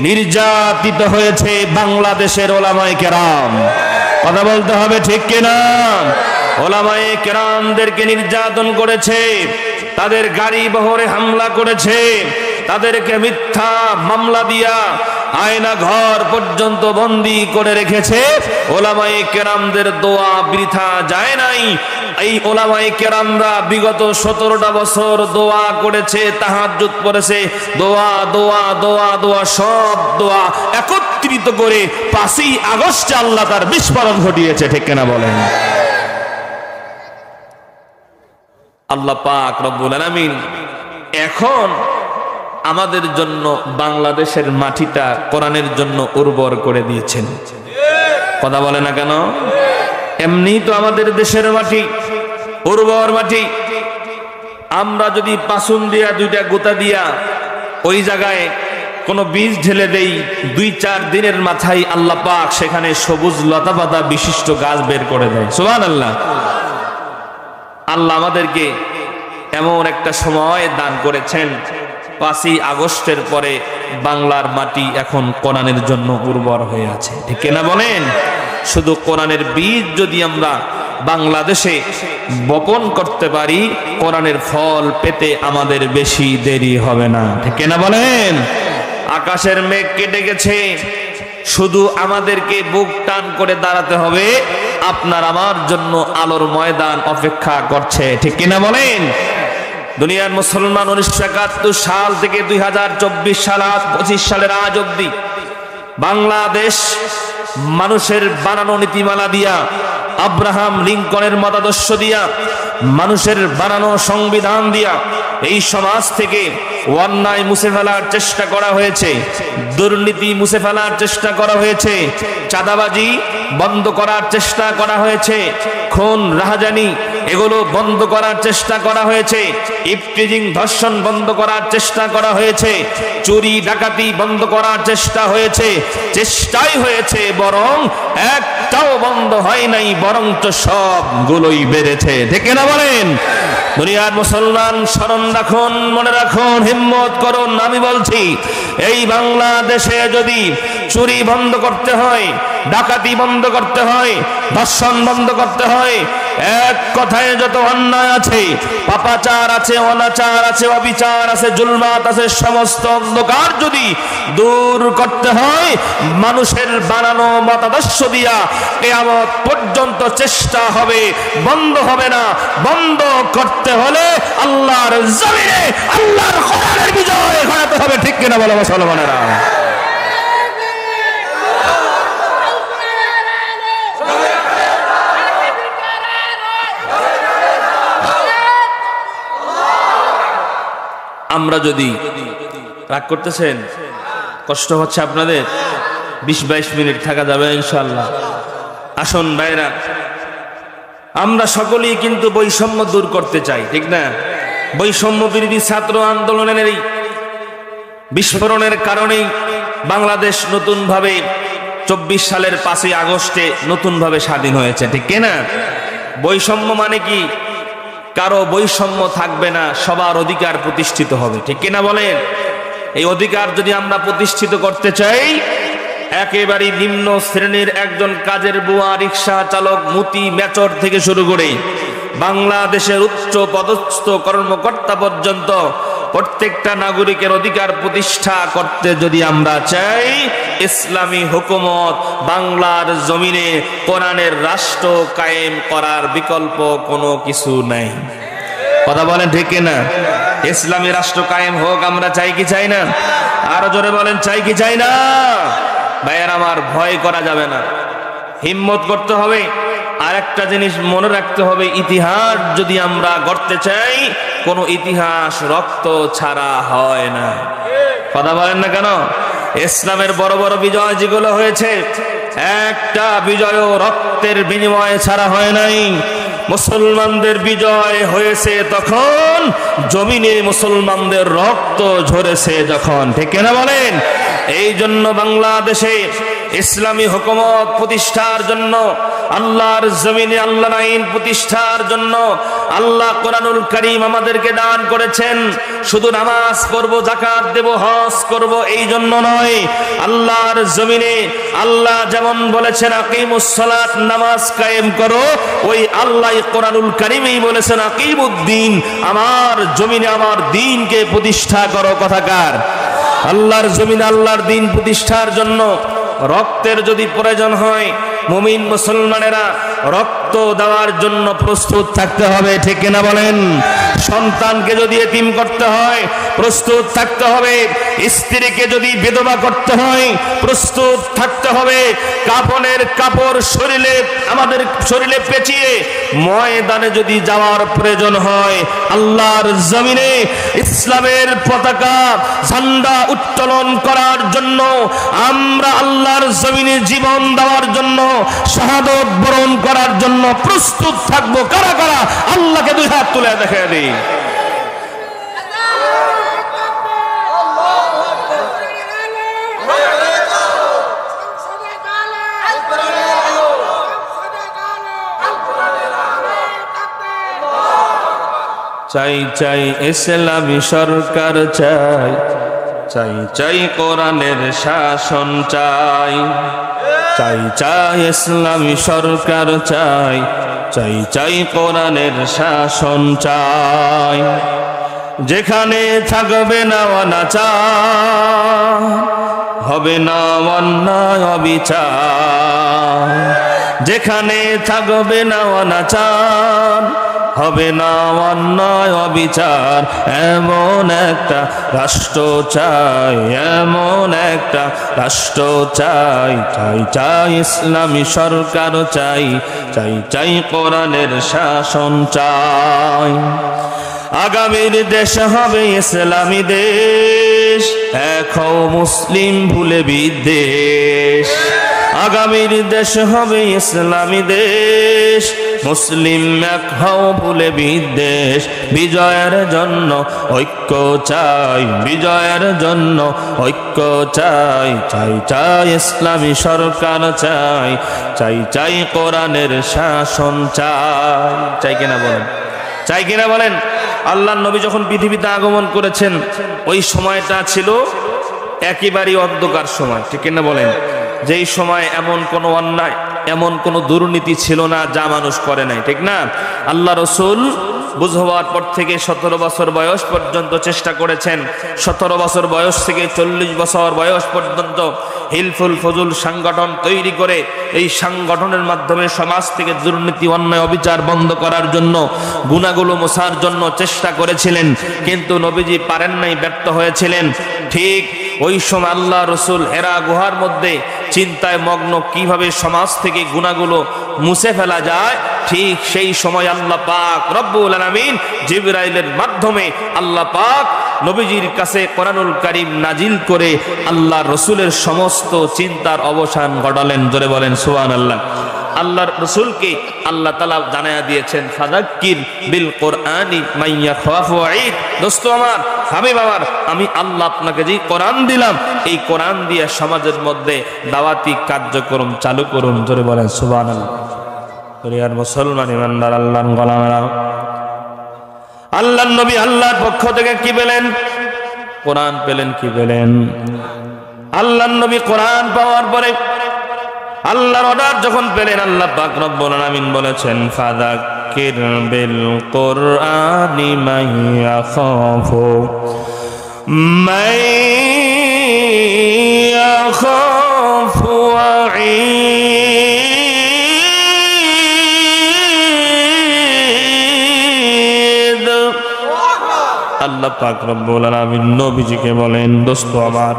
নির্যাতিত হয়েছে বাংলাদেশের ওলামায়ে কেরাম। কথা বলতে হবে ঠিক কিনা? ওলামায়ে কেরামদেরকে নির্যাতন করেছে, তাদের গাড়ি বহরে হামলা করেছে, তাদেরকে মিথ্যা মামলা দিয়া আয়না ঘর পর্যন্ত বন্দী করে রেখেছে। ওলামায়ে কেরামদের দোয়া বৃথা যায় নাই। এই ওলামায়ে কেরামরা বিগত 17টা বছর দোয়া করেছে, তাহাজ্জুদ পড়েছে, দোয়া দোয়া দোয়া দোয়া, সব দোয়া একত্রিত করে 5ই আগস্টে আল্লাহ তার বিস্ফোরণ ঘটিয়েছে। ঠিক কিনা বলেন? আল্লাহ পাক রব্বুল আলামিন এখন আমাদের জন্য বাংলাদেশের মাটিটা কোরআনের জন্য উর্বর করে দিয়েছেন। কথা বলে না কেন? এমনি তো আমাদের দেশের মাটি উর্বর মাটি। আমরা যদি পাসুন দিয়া 2টা গোতা দিয়া ওই জায়গায় কোনো বীজ ঢেলে দেই, 2-4 দিনের মাথায় আল্লাহ পাক সেখানে সবুজ লতাপাতা বিশিষ্ট গাছ বের করে দেয়। সুবহানাল্লাহ। আল্লাহ আমাদেরকে এমন একটা সময় দান করেছেন, 5ই আগস্টের পরে বাংলার মাটি এখন কোরআনের জন্য উর্বর হয়ে আছে। ঠিক না বলেন? শুধু কোরআনের বীজ যদি আমরা বাংলাদেশে বপন করতে পারি, কোরআনের ফল পেতে আমাদের বেশি দেরি হবে না। ঠিক না বলেন? আকাশের মেঘ কেটে গেছে, শুধু আমাদেরকে বুক টান করে দাঁড়াতে হবে। আপনার আমার জন্য আলোর ময়দান অপেক্ষা করছে। ঠিক কিনা বলেন? দুনিয়ার মুসলমান 1971 সাল থেকে 2024 সাল 25 সালের আজ অব্দি বাংলাদেশ মানুষের বানানো নীতিমালা দিয়া, আব্রাহাম লিঙ্কনের মতাদর্শ দিয়া, মানুষের বানানো সংবিধান দিয়া এই সমাজ থেকে অন্যায় মুছে ফেলার চেষ্টা করা হয়েছে, দুর্নীতি মুছে ফেলার চেষ্টা করা হয়েছে, চাঁদাবাজি বন্ধ করার চেষ্টা করা হয়েছে, খুন রাহাজানি এগুলো বন্ধ করার চেষ্টা করা হয়েছে, ইফটিজিং ধর্ষণ বন্ধ করার চেষ্টা করা হয়েছে, চুরি ডাকাতি বন্ধ করার চেষ্টা হয়েছে। চেষ্টাই হয়েছে, বরং একটাও বন্ধ হয় নাই, বরঞ্চ সবগুলোই বেড়েছে। ঠিক না বলেন? দুনিয়ার মুসলমান স্মরণ রাখুন, মনে রাখুন, হিম্মত করুন। আমি বলছি, এই বাংলাদেশে যদি চুরি বন্ধ করতে হয়, ডাকাতি বন্ধ করতে হয়, ধর্ষণ বন্ধ করতে হয়, এক কথায় যত অন্যায় আছে, পাপাচার আছে, অনাচার আছে, অবিচার আছে, জুলমাত আছে, সমস্ত অন্ধকার যদি দূর করতে হয়, মানুষের বানানো মতাদর্শ দিয়া কিয়ামত পর্যন্ত চেষ্টা হবে, বন্ধ হবে না। বন্ধ করতে হলে আল্লাহর জমিনে আল্লাহর কোরআনের বিজয় ঘটাতে হবে। ঠিক কিনা বলো মুসলমানেরা? আমরা যদি রাগ করতেছেন, কষ্ট হচ্ছে আপনাদের, 20-22 মিনিট থাকা যাবে ইনশাআল্লাহ। আসুন ভাইরা, আমরা সকলেই কিন্তু বৈষম্য দূর করতে চাই। ঠিক না? বৈষম্য বিরোধী ছাত্র আন্দোলনের এই বিস্ফোরণের কারণেই বাংলাদেশ নতুনভাবে 24 সালের 5ই আগস্টে নতুনভাবে স্বাধীন হয়েছে, ঠিক কিনা? বৈষম্য মানে কি? কারো বৈষম্য থাকবে না, সবার অধিকার প্রতিষ্ঠিত হবে, ঠিক কিনা বলেন? এই অধিকার যদি আমরা প্রতিষ্ঠিত করতে চাই, একেবারে নিম্ন শ্রেণীর একজন কাজের বুয়া, রিক্সা চালক, মুতি মেচর থেকে শুরু করে বাংলাদেশের উচ্চ পদস্থ কর্মকর্তা পর্যন্ত প্রত্যেকটা নাগরিকের অধিকার প্রতিষ্ঠা করতে যদি আমরা চাই, ইসলামী হুকুমত বাংলার জমিনে কোরআনের রাষ্ট্র কায়েম করার বিকল্প কোনো কিছু নাই। কথা বলেন ঠিক কিনা? ইসলামী রাষ্ট্র কায়েম হোক আমরা চাই কি চাই না? আরো জোরে বলেন, চাই কি চাই না? ভাইয়ের আমার, ভয় করা যাবে না, হিম্মত করতে হবে। আর একটা জিনিস মনে রাখতে হবে, ইতিহাস যদি আমরা গড়তে চাই, কোনো ইতিহাস রক্ত ছাড়া হয় না। কথা বলেন না কেন? ইসলামের বড় বড় বিজয় যেগুলো হয়েছে, একটা বিজয়ও রক্তের বিনিময়ে ছাড়া হয় নাই। মুসলমানদের বিজয় হয়েছে তখন জমিনে মুসলমানদের রক্ত ঝরেছে যখন, ঠিক না বলেন? এই জন্য বাংলাদেশে ইসলামী হুকুমত প্রতিষ্ঠার জন্য, আল্লাহর জমিনে আল্লাহর আইন প্রতিষ্ঠার জন্য আল্লাহ কোরআনুল কারীম আমাদেরকে দান করেছেন। শুধু নামাজ পড়ব, যাকাত দেব, হজ করব এই জন্য নয়। আল্লাহর জমিনে আল্লাহ যেমন বলেছেন আকিমুস সালাত, নামাজ কায়েম করো, ওই আল্লাহ কোরআনুল কারীমেই বলেছেন আকিমুদ্দিন, আমার জমিনে আমার দ্বীনকে প্রতিষ্ঠা করো। কথাকার আল্লাহর জমিনে আল্লাহর দ্বীন প্রতিষ্ঠার জন্য রক্তের যদি প্রয়োজন হয়, মুমিন মুসলমানেরা রক্ত দেওয়ার জন্য প্রস্তুত থাকতে হবে, ঠিক কিনা বলেন? সন্তানকে যদি এতিম করতে হয় প্রস্তুত থাকতে হবে, স্ত্রীকে যদি বিধবা করতে হয় প্রস্তুত থাকতে হবে, কাফনের কাপড় শরীরে আমাদের শরীরে পেঁচিয়ে ময়দানে যদি যাওয়ার প্রয়োজন হয়, আল্লাহর জমিনে ইসলামের পতাকা ঝান্ডা উত্তোলন করার জন্য, আমরা আল্লাহর জমিনে জীবন দেওয়ার জন্য, শাহাদত বরণ করার জন্য প্রস্তুত থাকবো। কারা কারা আল্লাহকে দুই হাত তুলে দেখিয়ে দিই। চাই চাই ইসলামী সরকার চাই, চাই চাই কোরআনের শাসন চাই, চাই চাই ইসলামী সরকার চাই, চাই চাই কোরআনের শাসন চাই। যেখানে থাকবে না অনাচার, হবে না অন্যায় অবিচার, যেখানে থাকবে না অনাচার, হবে না অন্যায় অবিচার, এমন একটা রাষ্ট্র চাই, এমন একটা রাষ্ট্র চাই, চাই চাই ইসলামী সরকার চাই, চাই চাই কোরআনের শাসন চাই। আগামীর দেশ হবে ইসলামী দেশ, এখন মুসলিম ভুলে বিদ্বেষ। আগামীর দেশ হবে ইসলামী দেশ, মুসলিম এক হও ভুলে বিদ্বেষ। বিজয়ের জন্য ঐক্য চাই, বিজয়ের জন্য ঐক্য চাই, চাই চাই ইসলামী সরকার চাই, চাই চাই কোরআনের শাসন চাই। চাই কিনা বলেন? চাই কিনা বলেন? আল্লাহর নবী যখন পৃথিবীতে আগমন করেছেন, ওই সময়টা ছিল একেবারেই অন্ধকার সময়, ঠিক কিনা বলেন? যেই সময় এমন কোনো অন্যায়, এমন কোনো দুর্নীতি ছিল না যা মানুষ করে নাই, ঠিক না? আল্লাহ রসুল বুঝ হওয়ার পর থেকে 17 বছর বয়স পর্যন্ত চেষ্টা করেছেন। 17 বছর বয়স থেকে 40 বছর বয়স পর্যন্ত হিলফুল ফজুল সংগঠন তৈরি করে এই সংগঠনের মাধ্যমে সমাজ থেকে দুর্নীতি, অন্যায়, অবিচার বন্ধ করার জন্য, গুনাহগুলো মোছার জন্য চেষ্টা করেছিলেন। কিন্তু নবীজি পারেন নাই, ব্যর্থ হয়েছিলেন। ঠিক ওই সময় আল্লাহ রসুল হেরা গুহার মধ্যে চিন্তায় মগ্ন, কিভাবে সমাজ থেকে গুনাহগুলো মুছে ফেলা যায়। ঠিক সেই সময় আল্লাহ পাক রব্বুল আলামিন জিবরাইলের মাধ্যমে আল্লাহ পাক নবীজির কাছে কোরআনুল কারীম নাজিল করে আল্লাহ রসুলের সমস্ত চিন্তার অবসান ঘটালেন। জোরে বলেন সুবহানাল্লাহ। আল্লাহর রাসূলকে আল্লাহ তাআলা জানায়া দিয়েছেন ফাযাক্কির বিল কোরআনি মাইয়া খাফু ঈদ। দোস্ত আমার, হাবিব আমার, আমি আল্লাহ আপনাকে যে কোরআন দিলাম, এই কোরআন দিয়ে সমাজের মধ্যে দাওয়াতি কার্যক্রম চালু করুন। জোরে বলেন সুবহানাল্লাহ। প্রিয় মুসলমান ইমানদার আল্লাহর গোলামেরা, আল্লাহর নবী আল্লাহর পক্ষ থেকে কি পেলেন? কোরআন পেলেন। কি পেলেন? আল্লাহর নবী কোরআন পাওয়ার পরে আল্লাহর অর্ডার যখন পেলেন, আল্লাহ পাক রব্বুল আলামিন বলেছেন ফাযাক্কির বিল কোরআনি মাইয়া খাফু ওয়াঈদ। আল্লাহ পাক রব্বুল আলামিন নবীজিকে বলেন, দোস্ত আমার,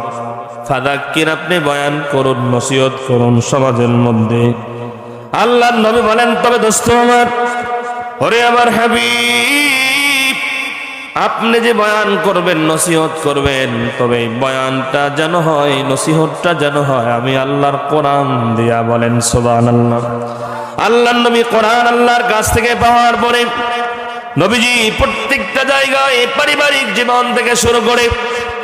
ফাযাক্কির, আপনি বয়ান করুন, নসিহত করুন সমাজের মধ্যে। আল্লাহর নবী বলেন, তবে দোস্ত আমার, ওরে আমার হাবিব, আপনি যে বয়ান করবেন, নসিহত করবেন, তবে বয়ানটা যেন হয়, নসিহতটা যেন হয় আমি আল্লাহর কোরআন দিয়া। বলেন সুবহানাল্লাহ। আল্লাহর নবী কোরআন আল্লাহর কাছ থেকে পাওয়ার পরে নবীজি প্রত্যেকটা জায়গায় পারিবারিক জীবন থেকে শুরু করে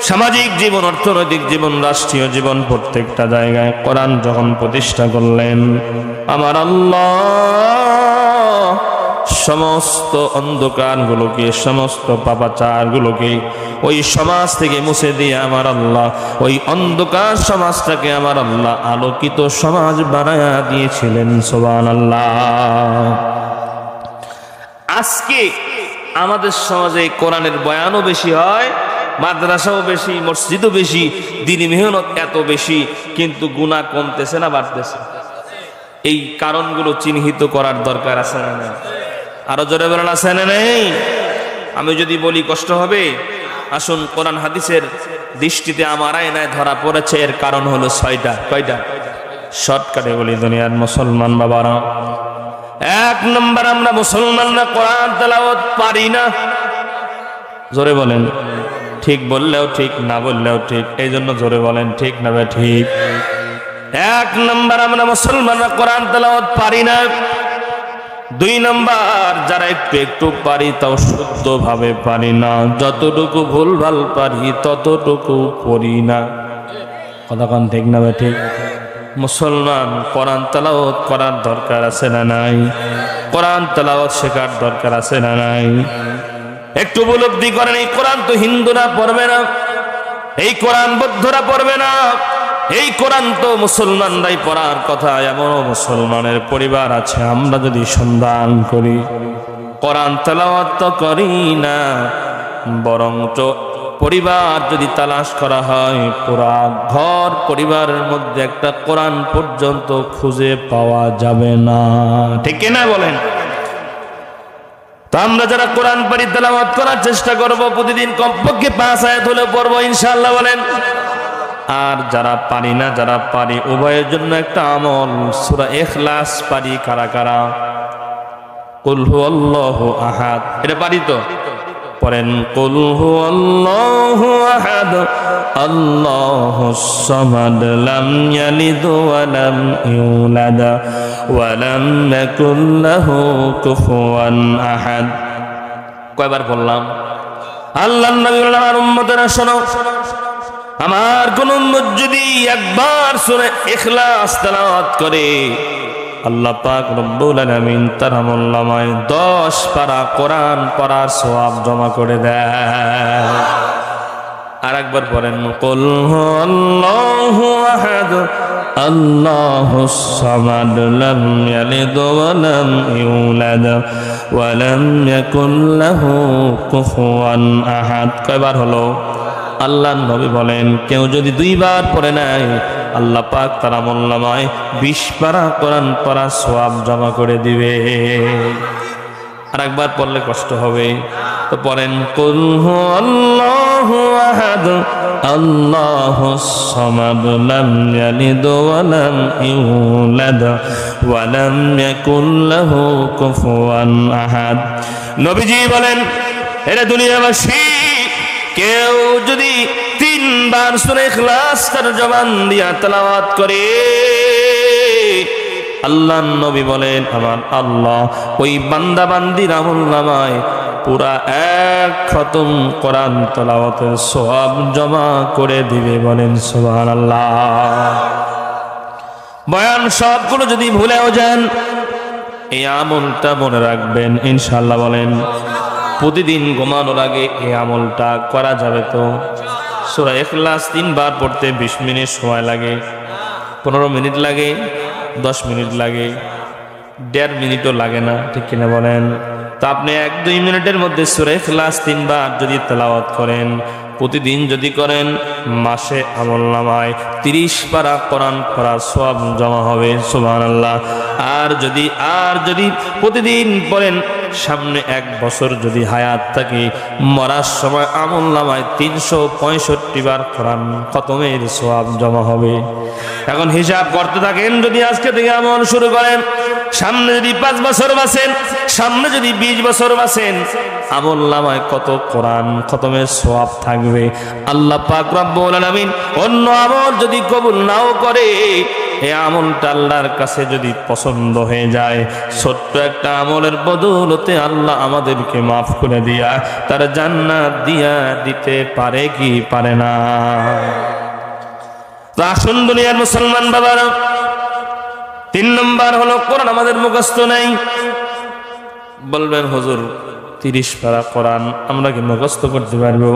সামাজিক জীবন, অর্থনৈতিক জীবন, রাষ্ট্রীয় জীবন, প্রত্যেকটা জায়গায় কোরআন যখন প্রতিষ্ঠা করলেন, আমার আল্লাহ সমস্ত অন্ধকারগুলোকে, সমস্ত পাপাচারগুলোকে ওই সমাজ থেকে মুছে দিয়ে আমার আল্লাহ ওই অন্ধকার সমাজটাকে আমার আল্লাহ আলোকিত সমাজ বানায়া দিয়েছিলেন। সুবহানাল্লাহ। আজকে আমাদের সমাজে কোরআনের বয়ানও বেশি হয়, মাদ্রাসাও বেশি, মসজিদও বেশি, দিনী মেহনত এত বেশি, কিন্তু গুনাহ কমতেছে না বাড়তেছে? এই কারণগুলো চিহ্নিত করার দরকার আছে না নেই? আরো জোরে বলেন, আছে না নেই? আমি যদি বলি কষ্ট হবে? আসুন, কোরআন হাদিসের দৃষ্টিতে আমার আয়নায় ধরা পড়েছে, এর কারণ হলো 6টা। কয়টা? শর্টকাটে বলি, দুনিয়ার মুসলমান বাবারা, 1 নম্বর, আমরা মুসলমানরা কোরআন তেলাওয়াত পারি না। জোরে বলেন। ঠিক বললেও ঠিক, না বললেও ঠিক, এই জন্য জোরে বলেন, ঠিক না বে ঠিক? 1 নম্বর, আমরা মুসলমানরা কোরআন তেলাওয়াত পারি না। 2 নম্বর, যারা একটু একটু পারি তাও শুদ্ধভাবে পারি না, যতটুকু ভুলভাল পারি ততটুকু পড়ি না। কথা কান ঠিক না বে ঠিক? মুসলমান কোরআন তেলাওয়াত করার দরকার আছে না নাই? কোরআন তেলাওয়াত শেখার দরকার আছে না নাই? একটু উপলব্ধি করেন, এই কোরআন তো হিন্দুরা পড়বে না, এই কোরআন বৌদ্ধরা পড়বে না, এই কোরআন তো মুসলমানরাই পড়ার কথা। এমন মুসলমানের পরিবার আছে, আমরা যদি সন্ধান করি কোরআন তেলাওয়াত তো করি না, বরং তো পরিবার যদি তালাশ করা হয়, পুরা ঘর পরিবারের মধ্যে একটা কোরআন পর্যন্ত খুঁজে পাওয়া যাবে না। ঠিক কিনা বলেন? তো আমরা যারা কোরআন পারি তেলাওয়াত করার চেষ্টা করব, প্রতিদিন কমপক্ষে 5 আয়াত হলেও পড়বো ইনশাআল্লাহ। বলেন। আর যারা পারি না, যারা পারি, উভয়ের জন্য একটা আমল, সূরা ইখলাস পারি কারা কারা? কুল হুয়াল্লাহু আহাদ, এটা পারি তো? পড়েন, কুল হুয়াল্লাহু আহাদ আল্লাহুস সামাদ লাম ইয়ালিদ ওয়া লাম ইউলাদ ওয়া লাম ইয়াকুল লাহু কুফুয়ান আহাদ। কয়বার বললাম? আল্লাহর নবী বললেন, আমার উম্মতেরা শোনো, আমার কোন উম্মত যদি একবার সূরা ইখলাস তেলাওয়াত করে, আল্লাহ পাক রব্বুল আলামিন তার আমলনামায় 10 পারা কোরআন পড়ার সওয়াব জমা করে দেয়। আরেকবার পড়েন, কুল হুয়াল্লাহু আহাদ আল্লাহুস সামাদ লাম ইয়ালিদ ওয়া লাম ইউলাদ ওয়া লাম ইয়াকুল লাহু কুফুয়ান আহাদ। কয়বার হলো? আল্লাহর নবী বলেন, কেউ যদি 2 বার পড়ে নেয়, আল্লাহ পাক তার আমলনামায় 20 পারা কোরআন পড়ার সওয়াব জমা করে দিবে। আর একবার পড়লে কষ্ট হবে, তো পড়েন, কুল হুয়াল্লাহু আহাদ আল্লাহুস সামাদ লাম ইয়ালিদ ওয়া লাম ইউলাদ ওয়া লাম ইয়াকুল লাহু কুফুয়ান আহাদ। নবীজি বলেন, এরা দুনিয়াবাসী, কেউ যদি 3 বার সূরা ইখলাস তার জবান দিয়া তেলাওয়াত করে, আল্লাহর নবী বলেন আমার আল্লাহ ওই বান্দা বান্দির আমলনামায় পুরা এক খতম কোরআন তেলাওয়াতের সওয়াব জমা করে দিবে। বলেন সুবহানাল্লাহ। বয়ান সবগুলো যদি ভুলেও যান এই আমলটা মনে রাখবেন ইনশাআল্লাহ। বলেন প্রতিদিন ঘুমানোর আগে এই আমলটা করা যাবে তো? সূরা ইখলাস 3 বার পড়তে 20 মিনিট সময় লাগে, 15 মিনিট লাগে, 10 মিনিট লাগে, 1.5 মিনিটও লাগে না, ঠিক কিনা বলেন? তো আপনি 1-2 মিনিটের মধ্যে সূরা ইখলাস 3 বার যদি তেলাওয়াত করেন, প্রতিদিন যদি করেন, মাসে আমলনামায় 30 পারা কোরআন পড়ার সওয়াব জমা হবে। সুবহানাল্লাহ। আর যদি প্রতিদিন পড়েন, সামনে 1 বছর যদি হায়াত থাকে, মরার সময় আমলনামায় 365 বার কোরআন খতমের সওয়াব জমা হবে। এখন হিসাব করতে থাকেন, যদি আজকে থেকে আমল শুরু করেন, সামনে যদি 5 বছর বাঁচেন, সামনে যদি 20 বছর বাঁচেন, আমলনামায় কত কোরআন খতমের সওয়াব থাকবে। আল্লাহ পাক রব্বুল আলামিন অন্য আমল যদি কবুল নাও করে, এই আমলটা আল্লাহর কাছে যদি পছন্দ হয়ে যায়, ছোট্ট একটা আমলের বদৌলতে আল্লাহ আমাদেরকে মাফ করে দিয়া তার জান্নাত দিয়া দিতে পারে কি পারে না? তো আসুন দুনিয়ার মুসলমান বাবারা, 3 নম্বর হলো কোরআন আমাদের মুখস্থ নাই। বলবেন হুজুর 30 পারা কোরআন আমরা কি মুখস্থ করতে পারবো?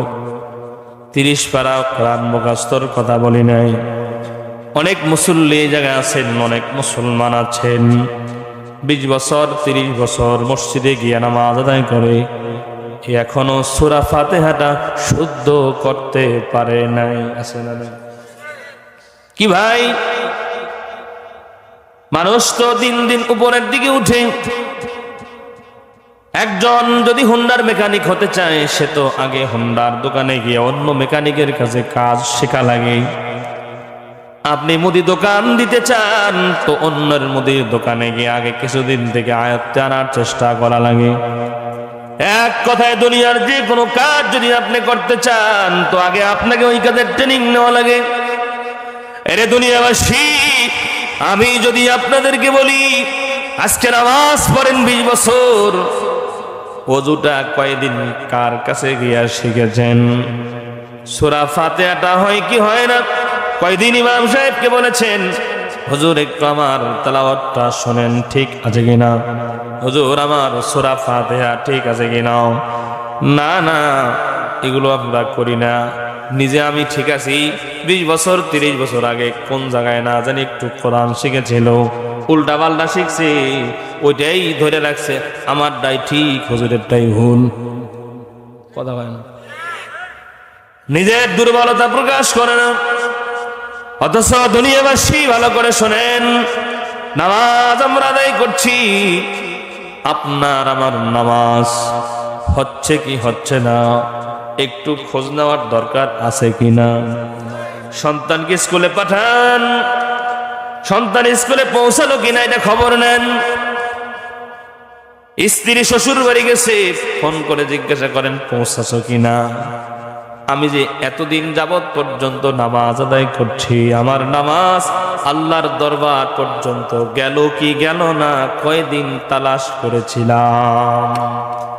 30 পারা কোরআন মুখস্থর কথা বলি নাই। অনেক মুসল্লি এই জায়গায় আছেন, অনেক মুসলমান আছেন 20 বছর 30 বছর মসজিদে গিয়ে নামাজ আদায় করে, এখনো সূরা ফাতিহাটা শুদ্ধ করতে পারে নাই। আছে না? কি ভাই, মানুষ তো দিন দিন উপরের দিকে উঠে। একজন যদি হোন্ডার মেকানিক হতে চায়, সে তো আগে হোন্ডার দোকানে গিয়ে অন্য মেকানিকের কাছে কাজ শেখা লাগে। আপনি মুদি দোকান দিতে চান, তো অন্যের মুদির দোকানে গিয়ে আগে কিছুদিন থেকে আয়ত্তে আনার চেষ্টা করা লাগে। এক কথায় দুনিয়ার যে কোনো কাজ যদি আপনি করতে চান, তো আগে আপনাকে ওই কাজের ট্রেনিং নেওয়া লাগে। এরে দুনিয়াবাসী, আমি যদি আপনাদেরকে বলি আজকে নামাজ পড়েন 20 বছর, ওযুটা কয়দিন কার কাছে গিয়া শিখেছেন? সূরা ফাতিহাটা হয় কি হয় না, কয়দিন ইমাম সাহেবকে বলেছেন হুজুর একটু আমার তেলাওয়াতটা শুনেন, ঠিক আছে কিনা? হুজুর আমার সূরা ফাতিহা ঠিক আছে কিনা? না না, এগুলো আমরা করি না। নিজে আমি ঠিক আছি, 20 বছর 30 বছর আগে কোন জায়গায় না জানি একটু কোরআন শিখেছিল, উল্টা পাল্টা শিখছে, ওইটাই ধরে রাখছে, আমারটাই ঠিক হুজুরেরটাই ভুল। কথা হয় না, নিজের দুর্বলতা প্রকাশ করে না। অথচ দুনিয়াবাসী ভালো করে শোনেন, নামাজ আমরা আদায় করছি, আপনার আমার নামাজ হচ্ছে কি হচ্ছে না একটু খোঁজ নেওয়ার দরকার আছে কিনা। সন্তানকে স্কুলে পাঠান, সন্তান স্কুলে পৌঁছালো কিনা এটা খবর নেন। স্ত্রী শ্বশুর বাড়ি গেছে, ফোন করে জিজ্ঞাসা করেন পৌঁছাছো কিনা। আমি যে এতদিন যাবৎ পর্যন্ত নামাজ আদায় করছি, আমার নামাজ আল্লাহর দরবার পর্যন্ত গেল কি গেল না কয়দিন তালাশ করেছিলাম।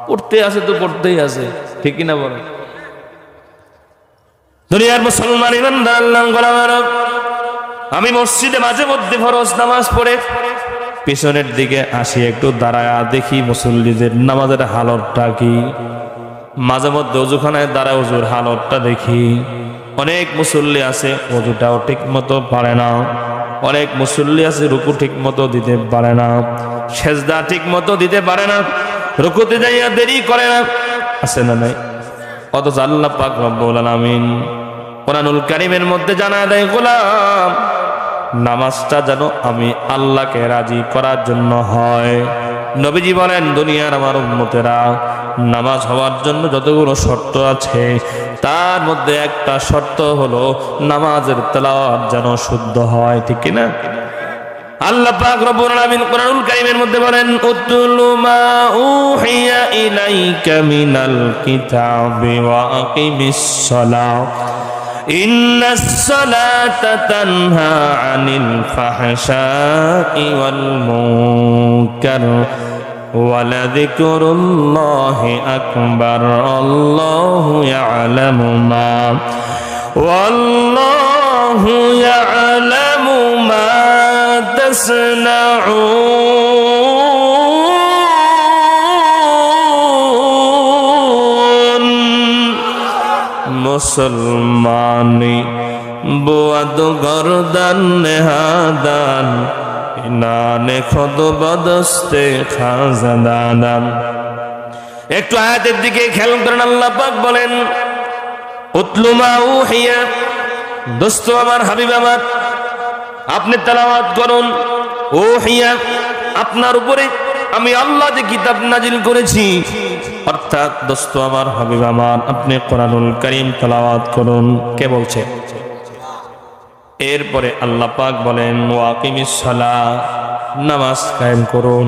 পড়তে আছে তো পড়তেই আছে, ঠিক না বলে? দুনিয়ার মুসলমান ইমানদার আল্লাহর গোলামের, আমি মসজিদে মাঝে মধ্যে ফরজ নামাজ পড়ে পিছনের দিকে আসি, একটু দাঁড়ায় দেখি মুসল্লিদের নামাজের হালতটা কি। মাঝে মধ্যে ওযুখানায় দাঁড়ায় ওযুর হালতটা দেখি। অনেক মুসল্লি আছে ওযুটাও ঠিক মতো পারে না, অনেক মুসল্লি আছে রুকু ঠিক মতো দিতে পারে না, সেজদা ঠিক মতো দিতে পারে না, রুকুতে যাইয়া দেরি করে না, আছে না নাই? অথচ আল্লাহ পাক রব্বুল আলামিন কোরআনুল কারীমের মধ্যে জানায় দেয়, গোলাম নামাজটা যেন আমি আল্লাহকে রাজি করার জন্য হয়। নবীজি বলেন, দুনিয়ার আমার উম্মতেরা, নামাজ হওয়ার জন্য যতগুলো শর্ত আছে তার মধ্যে একটা শর্ত হলো নামাজের তেলাওয়াত যেন শুদ্ধ হয়, ঠিক কি না? আল্লাহ পাক রব্বুল আলামিন কোরআনুল কারীমের মধ্যে বলেন, উতলু মা উহিয়া ইলাইকা মিনাল কিতাবি ওয়া আকিমিস সালাহ। ইন্নাস সালাতা তানহা আনিল ফাহশাই ওয়াল মুনকার ওয়ালাযিকরুল্লাহি আকবার আল্লাহু ইয়ালামু মা ওয়াল্লাহু ইয়ালামু মা তাসনাউন মুসলমানি বুয়াদ গরদান নেহাদান ইনানে খদবদস্তে খাজাদান। একটু আয়াতের দিকে খেয়াল করেন, আল্লাহ পাক বলেন উতলু মা উহিয়া, দোস্ত আমার, হাবিব আমার, আপনি তেলাওয়াত করুন। উহিয়া, আপনার উপরে আমি আল্লাহ যে কিতাব নাজিল করেছি, অর্থাৎ দোস্ত আমার, হাবিব আমার, আপনি কোরআনুল কারীম তেলাওয়াত করুন। কে বলছে? এরপরে আল্লাহ পাক বলেন ওয়াকিমিস সালাহ, নামাজ কায়েম করুন।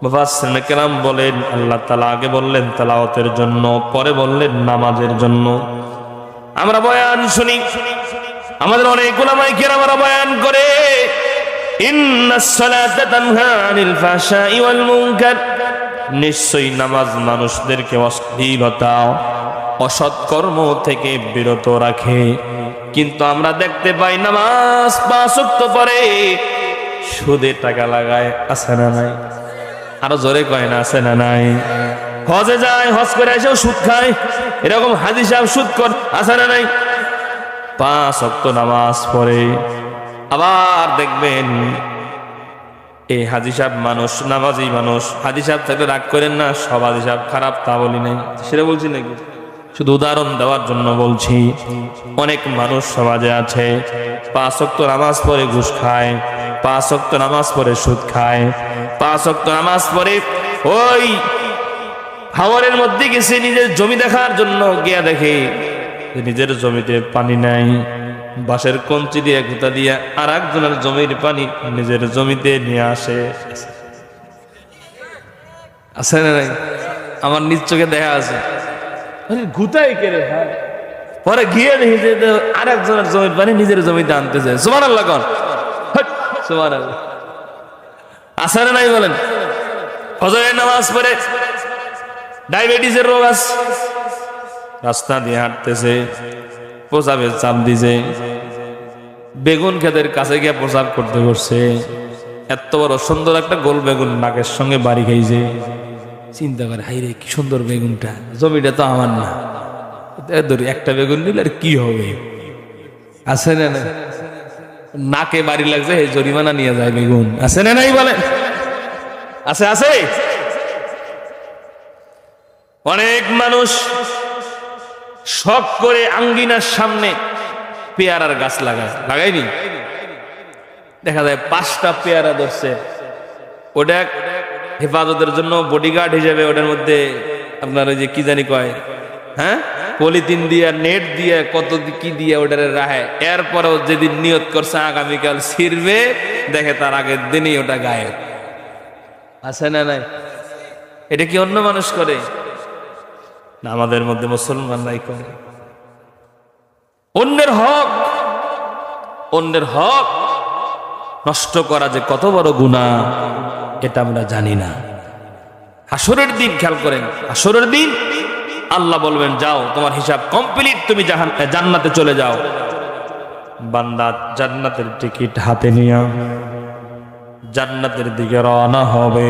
মুফাসসিরিনে কেরাম বলেন আল্লাহ তাআলা আগে বললেন তেলাওয়াতের জন্য, পরে বললেন নামাজের জন্য। আমরা বয়ান শুনি, আমাদের অনেক উলামায়ে কেরামরা বয়ান করে ইন্নাস সালাতা তানহা আনিল ফাহশাই ওয়াল মুনকার, নিশ্চয়ই নামাজ মানুষদেরকে অশ্লীলতা, অসৎ কর্ম থেকে বিরত রাখে। কিন্তু আমরা দেখতে পাই নামাজ 5 ওয়াক্ত পড়ে সুদে টাকা লাগায়, আছে না নাই? আরো জোরে কয় না, আছে না নাই? হজে যায়, হজ করে এসেও সুদ খায়, এরকম হাজি সাহেব সুদ কর, আছে না নাই? 5 ওয়াক্ত নামাজ পড়ে। আবার দেখবেন এই হাজি সাহেব মানুষ, নামাজি মানুষ। হাজি সাহেব থাকলে রাগ করেন না, সব হাজি সাহেব খারাপ তা বলি নাই, সেটা বলছি নাকি, শুধু উদাহরণ দেওয়ার জন্য বলছি। অনেক মানুষ সমাজে আছে 5 ওয়াক্ত নামাজ পড়ে ঘুষ খায়, 5 ওয়াক্ত নামাজ পড়ে সুদ খায়, 5 ওয়াক্ত নামাজ পড়ে ওই হাওরের মধ্যে গেছে নিজের জমি দেখার জন্য, গিয়া দেখে নিজের জমিতে পানি নাই, বাঁশের কঞ্চি দিয়ে গুতা দিয়ে আর একজনের জমির পানি নিজের জমিতে নিয়ে আসে। আছে না নাই? আমার নিজ চোখে দেখা আছে। গুতাই কেড়ে পরে গিয়ে দেখি যে আর একজনের জমির পানি নিজের জমিতে আনতে যায়। সুবহানাল্লাহ কোন, সুবহানাল্লাহ। আছে না নাই বলেন? ফজরের নামাজ পড়ে ডায়াবেটিসের রোগ আছে, রাস্তা দিয়ে হাঁটতেছে, প্রসাবের চাপ দিছে, বেগুন ক্ষেতের কাছে গিয়ে প্রসাব করতে করছে, এত বড় সুন্দর একটা গোল বেগুন নাকের সঙ্গে বাড়ি খাইছে। চিন্তা করে, হাই রে কি সুন্দর বেগুনটা, জমিটা তো আমার না, একটা বেগুন নিলে আর কি হবে? আছে না নাই? নাকে বাড়ি লাগছে, জরিমানা নিয়ে যায় বেগুন। আছে না নাই বলেন? আছে, আছে। অনেক মানুষ শখ করে আঙ্গিনার সামনে পেয়ারার গাছ লাগায়নি, দেখা যায় 5টা পেয়ারা ধরছে, ওটা হেফাজতের জন্য বডিগার্ড হিসেবে ওটার মধ্যে আপনার ওই যে কি জানি কয়, হ্যাঁ, পলিথিন দিয়া, নেট দিয়া, কত কি দিয়ে ওটারে রাখে। এরপরেও যেদিন নিয়ত করছে আগামীকাল ছিড়বে, দেখে তার আগের দিনই ওটা গায়েব। আছে না নাই? এটা কি অন্য মানুষ করে না? আমাদের মধ্যে মুসলমানরাই করে। অন্যের হক, অন্যের হক নষ্ট করা যে কত বড় গুনাহ, এটা আমরা জানি না। হাসরের দিন খেয়াল করেন, হাসরের দিন আল্লাহ বলবেন যাও তোমার হিসাব কমপ্লিট, তুমি জান্নাতে চলে যাও। বান্দা জান্নাতের টিকিট হাতে নিয়ে জান্নাতের দিকে রওনা হবে।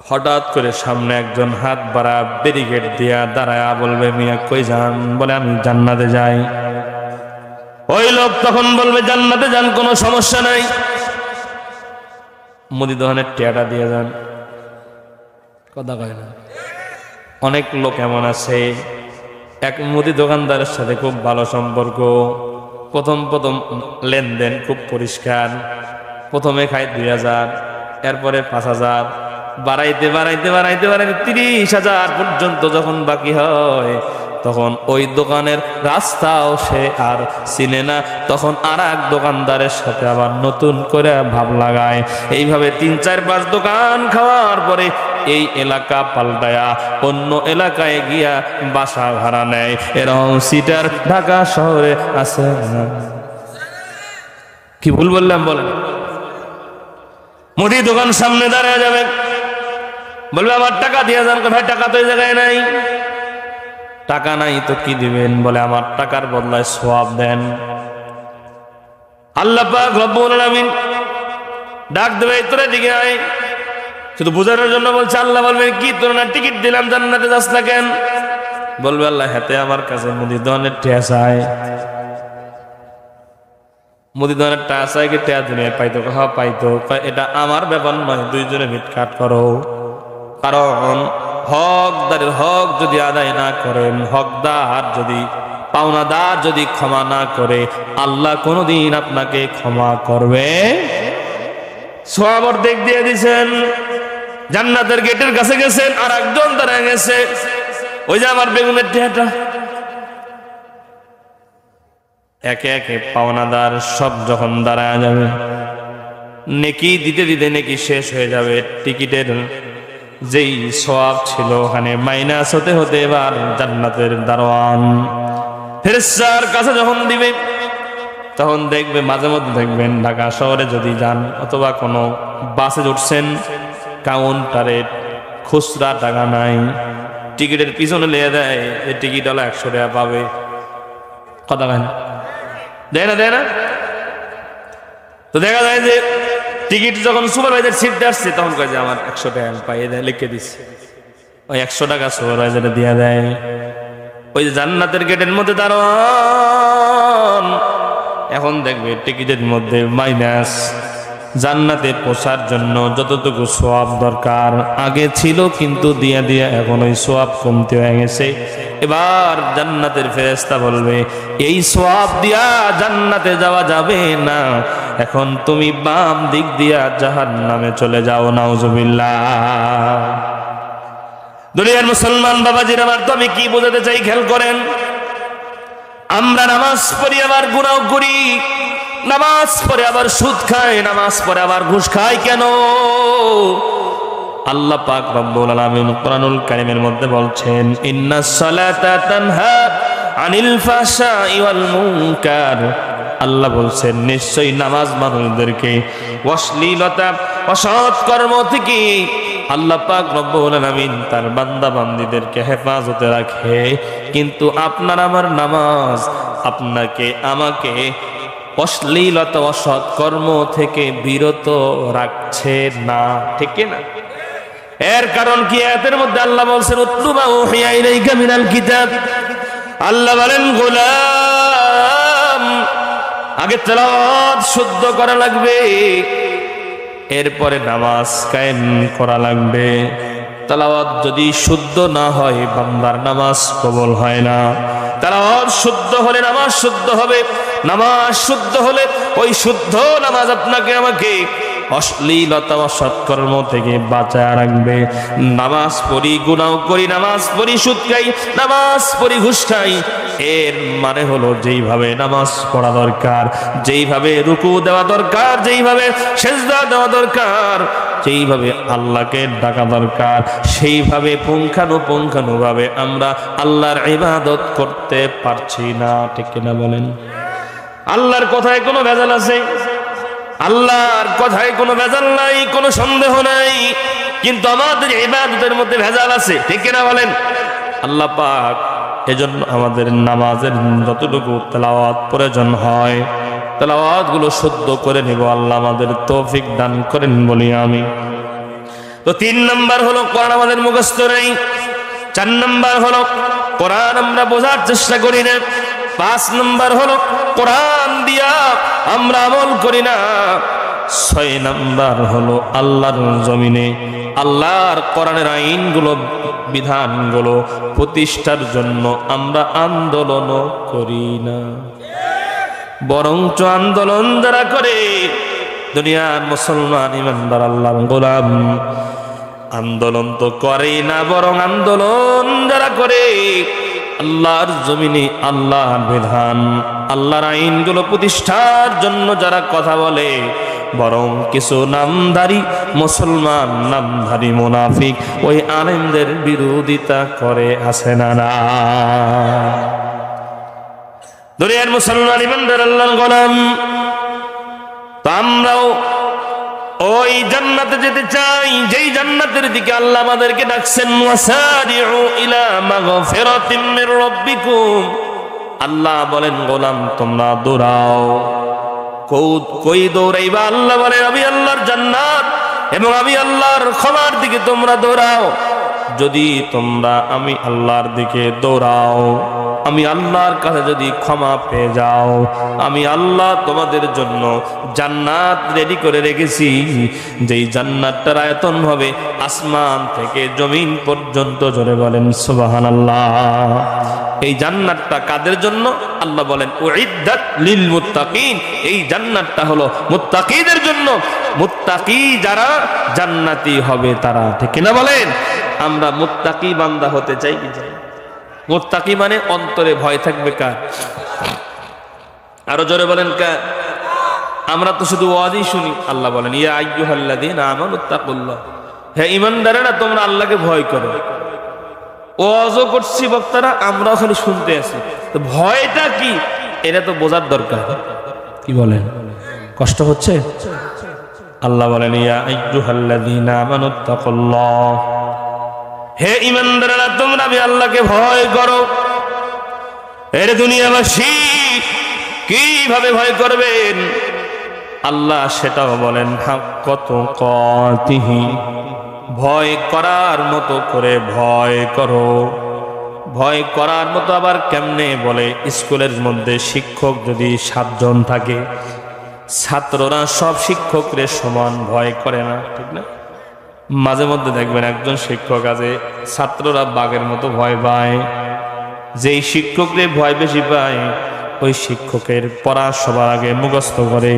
হঠাৎ করে সামনে একজন হাত বাড়া ব্যারিকেড দিয়া দাঁড়ায়া বলবে, মিয়া কই যান? বলে আমি জান্নাতে যাই। ওই লোক তখন বলবে জান্নাতে যান, কোনো সমস্যা নাই, মুদি দোকানের টিয়াটা দিয়ে যান। কথা কয় না? অনেক লোক এমন আছে, এক মুদি দোকানদারের সাথে খুব ভালো সম্পর্ক, প্রথম লেনদেন খুব পরিষ্কার, প্রথমে খায় 2000, এরপরে 5000, বাড়াইতে 30,000 পর্যন্ত যখন বাকি হয়, তখন ওই দোকানের রাস্তাও সে আর চিনে না, তখন আর এক দোকানদারের সাথে আবার নতুন করে ভাব লাগায়। এইভাবে 3, 4, 5 দোকান খাওয়ার পরে এই এলাকা পাল্টায়া অন্য এলাকায় গিয়া বাসা ভাড়া নেয়। এরকম সিটার ঢাকা শহরে আছে না? কি ভুল বললাম বলেন? মুদি দোকান সামনে দাঁড়ায় যাবে, বলবে আমার টাকা দিয়ে যান। ভাই টাকা তো এই জায়গায় নাই। টাকা নাই তো কি দিবেন? বলে আমার টাকার বদলায় সওয়াব দেন। আল্লাহ পাক রব্বুল আলামিন ডাক দেবে, তোরা দিকে আয়। শুধু বোঝানোর জন্য বলছে। আল্লাহ বলবেন কি তোর না টিকিট দিলাম, জান্নাতে যাস না কেন? বলবে আল্লাহ হাতে আমার কাছে মুদি দোকানের টিয়া চাই। মুদি দোকানের টা চাই কি টিয়া দুনিয়ায় পাইতো? হ্যাঁ পাইতো। এটা আমার ব্যাপার নয়, দুইজনে মিটকাট করো। কারণ হকদারের হক যদি আদায় না করেন, হকদার যদি পাওনাদার যদি ক্ষমা না করে, আল্লাহ কোনদিন আপনাকে ক্ষমা করবে? সওয়াব অর্ধেক দিয়ে দিছেন, জান্নাতের গেটের কাছে গেছেন, আর একজন দাঁড়ায় গেছে, ওই যে আমার বেগুনের টিয়াটা। একে একে পাওনাদার সব যখন দাঁড়ায় যাবে, নেকি দিতে দিতে নেকি শেষ হয়ে যাবে। টিকিটের যেই সওয়াব ছিল ওখানে মাইনাস হতে হতে এবার জান্নাতের দারোয়ান ফেরেশতার কাছে যখন দিবে, তখন দেখবে মাঝে মধ্যে দেখবেন ঢাকা শহরে যদি যান অথবা কোনো বাসে উঠছেন, কাউন্টারে খুচরা টাকা নাই, টিকিটের পিছনে লিয়ে দেয় এই টিকিট হলো 100 টাকা পাবে। কথা কেন দেয় না? দেয় না? তো দেখা যায় যে টিকিট যখন সুপারভাইজার সিটে আসছে তখন কয় যে আমার 100 টাকা পাইয়ে দেয়, লিখে দিচ্ছে। ওই 100 টাকা সুপারভাইজারে দিয়ে দেয়। ওই যে জান্নাতের গেটের মধ্যে দাঁড়ান, এখন দেখবে টিকিটের মধ্যে মাইনাস। জান্নাতে পৌঁছার জন্য যতটুকু সওয়াব দরকার আগে ছিল, কিন্তু দিয়ে দিয়ে এখন ওই সওয়াব কমতে হয়ে গেছে। এবার জান্নাতের ফেরেশতা বলবে এই সওয়াব দিয়া জান্নাতে যাওয়া যাবে না, এখন তুমি বাম দিক দিয়া জাহান্নামে চলে যাও। নাউজুবিল্লাহ। দুনিয়ার মুসলমান বাবাজির আমার, তো আমি কি বোঝাতে চাই খেয়াল করেন। আমরা নামাজ পড়ি আবার গুনাহ করি, নামাজ পড়ে আবার সুদ খাই, নামাজ পড়ে আবার ঘুষ খাই। কেন? আল্লাহ পাক রব্বুল আলামিন কুরআনুল কারীমের মধ্যে বলছেন ইন্নাস সালাতা তানহা আনিল ফাহশাই ওয়াল মুনকার। আল্লাহ বলছেন নিশ্চয়ই নামাজ মানুষদেরকে অশ্লীলতা অসৎ কর্ম থেকে আল্লাহ পাক রব্বুল আলামিন তার বান্দা বান্দীদেরকে হেফাজতে রাখে। কিন্তু আপনার আমার নামাজ আপনাকে আমাকে অশ্লীলতা অসৎ কর্ম থেকে বিরত রাখছে না, ঠিক না? এর কারণ কি? আয়াতের মধ্যে আল্লাহ বলছেন উতলু মা উহিয়া ইলাইকা মিনাল কিতাব। আল্লাহ বলেন গোলাম, আগে তেলাওয়াত শুদ্ধ করা লাগবে, এরপরে নামাজ কায়েম করা লাগবে। তেলাওয়াত যদি শুদ্ধ না হয় বান্দার নামাজ কবুল হয় না। তেলাওয়াত শুদ্ধ হলে নামাজ শুদ্ধ হবে, নামাজ শুদ্ধ হলে ওই শুদ্ধ নামাজ আপনাকে আমাকে অশ্লীলতা অসৎকর্ম থেকে বাঁচায় রাখবে। নামাজ পড়ি গুনাহ করি, নামাজ পড়ি সুদ খাই, নামাজ পড়ি ঘুষ খাই, এর মানে হলো যেইভাবে নামাজ পড়া দরকার, যেইভাবে রুকু দেওয়া দরকার, যেইভাবে সেজদা দেওয়া দরকার, যেইভাবে আল্লাহকে ডাকা দরকার, সেইভাবে পুঙ্খানুপুঙ্খানুভাবে আমরা আল্লাহর ইবাদত করতে পারছি না, ঠিক কিনা বলেন? আল্লাহর কথায় কোনো ভেজাল আছে? আল্লাহর কথায় কোনো ভেজাল নাই, কোনো সন্দেহ নাই, কিন্তু আমাদের ইবাদতের মধ্যে ভেজাল আছে, ঠিক কিনা বলেন? আল্লাহ পাক এজন্য আমাদের নামাজের যতটুকু তেলাওয়াত প্রয়োজন হয় তেলাওয়াত গুলো শুদ্ধ করে নিব। আল্লাহ আমাদের তৌফিক দান করেন বলি আমি। তো 3 নাম্বার হলো কোরআন আমাদের মুখস্থ নেই। 4 নাম্বার হলো কোরআন আমরা বোঝার চেষ্টা করি না। 5 নাম্বার হলো কোরআন দিয়া আমরা আমল করি না। 6 নাম্বার হলো আল্লাহর জমিনে আল্লাহর কোরআনের আইনগুলো বিধানগুলো প্রতিষ্ঠার জন্য আমরা আন্দোলন করি না, বরঞ্চ আন্দোলন যারা করে দুনিয়ার মুসলমান ইমানদার আল্লাহর গোলাম, আন্দোলন তো করেই না, বরং আন্দোলন যারা করে আল্লাহর জমিনে আল্লাহর বিধান আল্লাহর আইনগুলো প্রতিষ্ঠার জন্য যারা কথা বলে বরং কিছু নামধারী মুসলমান, নামধারী মুনাফিক ওই আলেমদের বিরোধিতা করে আছে না না? দুনিয়ার মুসলমান ইমানদার আল্লাহর গোলাম, তো আমরাও ওই জান্নাতে যেতে চাই যেই জান্নাতের দিকে আল্লাহ আমাদেরকে ডাকছেন। ওয়াসারিউ ইলা মাগফিরাতিম মির রাব্বিকুম, আল্লাহ বলেন গোলাম তোমরা দৌড়াও। কই দৌড়াইবা? আল্লাহ বলেন আমি আল্লাহর জান্নাত এবং আমি আল্লাহর ক্ষমার দিকে তোমরা দৌড়াও। যদি তোমরা আমি আল্লাহর দিকে দৌড়াও, আমি আল্লাহর কাছে যদি ক্ষমা পেয়ে যাও, আমি আল্লাহ তোমাদের জন্য জান্নাত রেডি করে রেখেছি, যেই জান্নাতটার আয়তন হবে আসমান থেকে জমিন পর্যন্ত। জোরে বলেন সুবহানাল্লাহ। এই জান্নাতটা কাদের জন্য? আল্লাহ বলেন উইদ্দাত লিল মুত্তাকিন, এই জান্নাতটা হলো মুত্তাকিদের জন্য। মুত্তাকি যারা জান্নাতি হবে তারা, ঠিক কিনা বলেন? আমরা মুত্তাকি বান্দা হতে চাই কি চাই? মুত্তাকি মানে অন্তরে ভয় থাকবে কার? আরো জোরে বলেন কার? আমরা তো শুধু ওয়াজই শুনি। আল্লাহ বলেন ইয়া আইয়ুহাল্লাযীনা আমানুত্তাকুল্লাহ, হে ঈমানদারেরা তোমরা আল্লাহকে ভয় করো। ওয়াজও করছি বক্তারা, আমরাও খালি শুনতে আছি। তো ভয়টা কি এটা তো বোঝার দরকার। কি বলেন? কষ্ট হচ্ছে? আল্লাহ বলেন ইয়া আইয়ুহাল্লাযীনা আমানুত্তাকুল্লাহ, হে ঈমানদারেরা তোমরা আমি আল্লাহকে ভয় করো। এর দুনিয়াবাসী কিভাবে ভয় করবেন? আল্লাহ সেটাও বলেন হাক্কা তুকাতিহি, ভয় করার মতো করে ভয় করো। ভয় করার মতো আবার কেমনে বলে? স্কুলের মধ্যে শিক্ষক যদি 7 জন থাকে, ছাত্ররা সব শিক্ষকরে সমান ভয় করে না, ঠিক না? মাঝে মধ্যে দেখবেন একজন শিক্ষক আছে, ছাত্ররা বাঘের মতো ভয় পায়। যেই শিক্ষকরে ভয় বেশি পায় ওই শিক্ষকের পড়া সবার আগে মুখস্থ করে,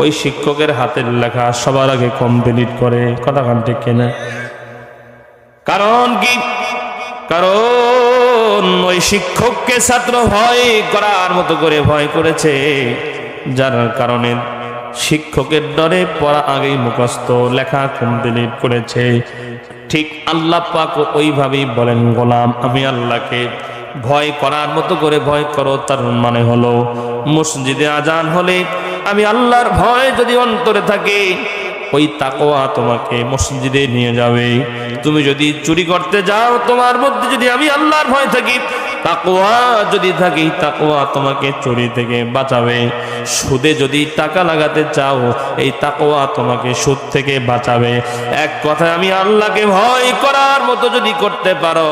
ওই শিক্ষকের হাতের লেখা সবার আগে কমপ্লিট করে। কথা কান ঠিক কিনা? কারণ কি? কারণ ওই শিক্ষককে ছাত্র ভয় করার মতো করে ভয় করেছে, যার কারণে শিক্ষকের ডরে পড়া আগেই মুখস্থ লেখা কমপ্লিট করেছে। ঠিক আল্লাহ পাক ওইভাবেই বলেন গোলাম আমি আল্লাহকে ভয় করার মতো করে ভয় করো। তার মানে হলো মসজিদে আজান হলে আমি আল্লাহর ভয় যদি অন্তরে থাকে, ওই তাকওয়া তোমাকে মসজিদে নিয়ে যাবে। তুমি যদি চুরি করতে যাও, তোমার মধ্যে যদি আমি আল্লাহর ভয় থাকি, তাকওয়া যদি থাকি, তাকওয়া তোমাকে চুরি থেকে বাঁচাবে। সুদে যদি টাকা লাগাতে চাও, এই তাকওয়া তোমাকে সুদ থেকে বাঁচাবে। এক কথায় আমি আল্লাহকে ভয় করার মতো যদি করতে পারো,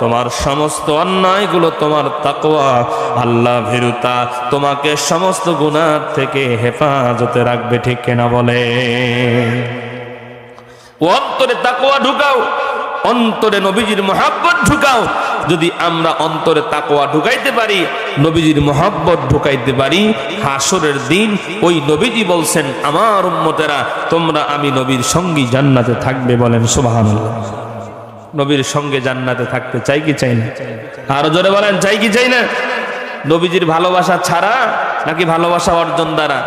তোমার সমস্ত অন্যায়গুলো তোমার তাকওয়া আল্লাহ ভীরুতা তোমাকে সমস্ত গুনাহ থেকে হেফাজতে রাখবে, ঠিক কিনা বলে? অন্তরে তাকওয়া ঢুকাও, অন্তরে নবীজির মহব্বত ঢুকাও। যদি আমরা অন্তরে তাকওয়া ঢুকাইতে পারি, নবীজির মহব্বত ঢুকাইতে পারি, হাসরের দিন ওই নবীজি বলছেন আমার উম্মতেরা তোমরা আমি নবীর সঙ্গী জান্নাতে থাকবে। বলেন সুবহানাল্লাহ। নবীর সঙ্গে জান্নাতে থাকতে চাই কি চাই না? আরো জোরে বলেন চাই কি চাই না? নবীজির ভালোবাসা ছাড়া নাকি ভালোবাসা অর্জন দ্বারা?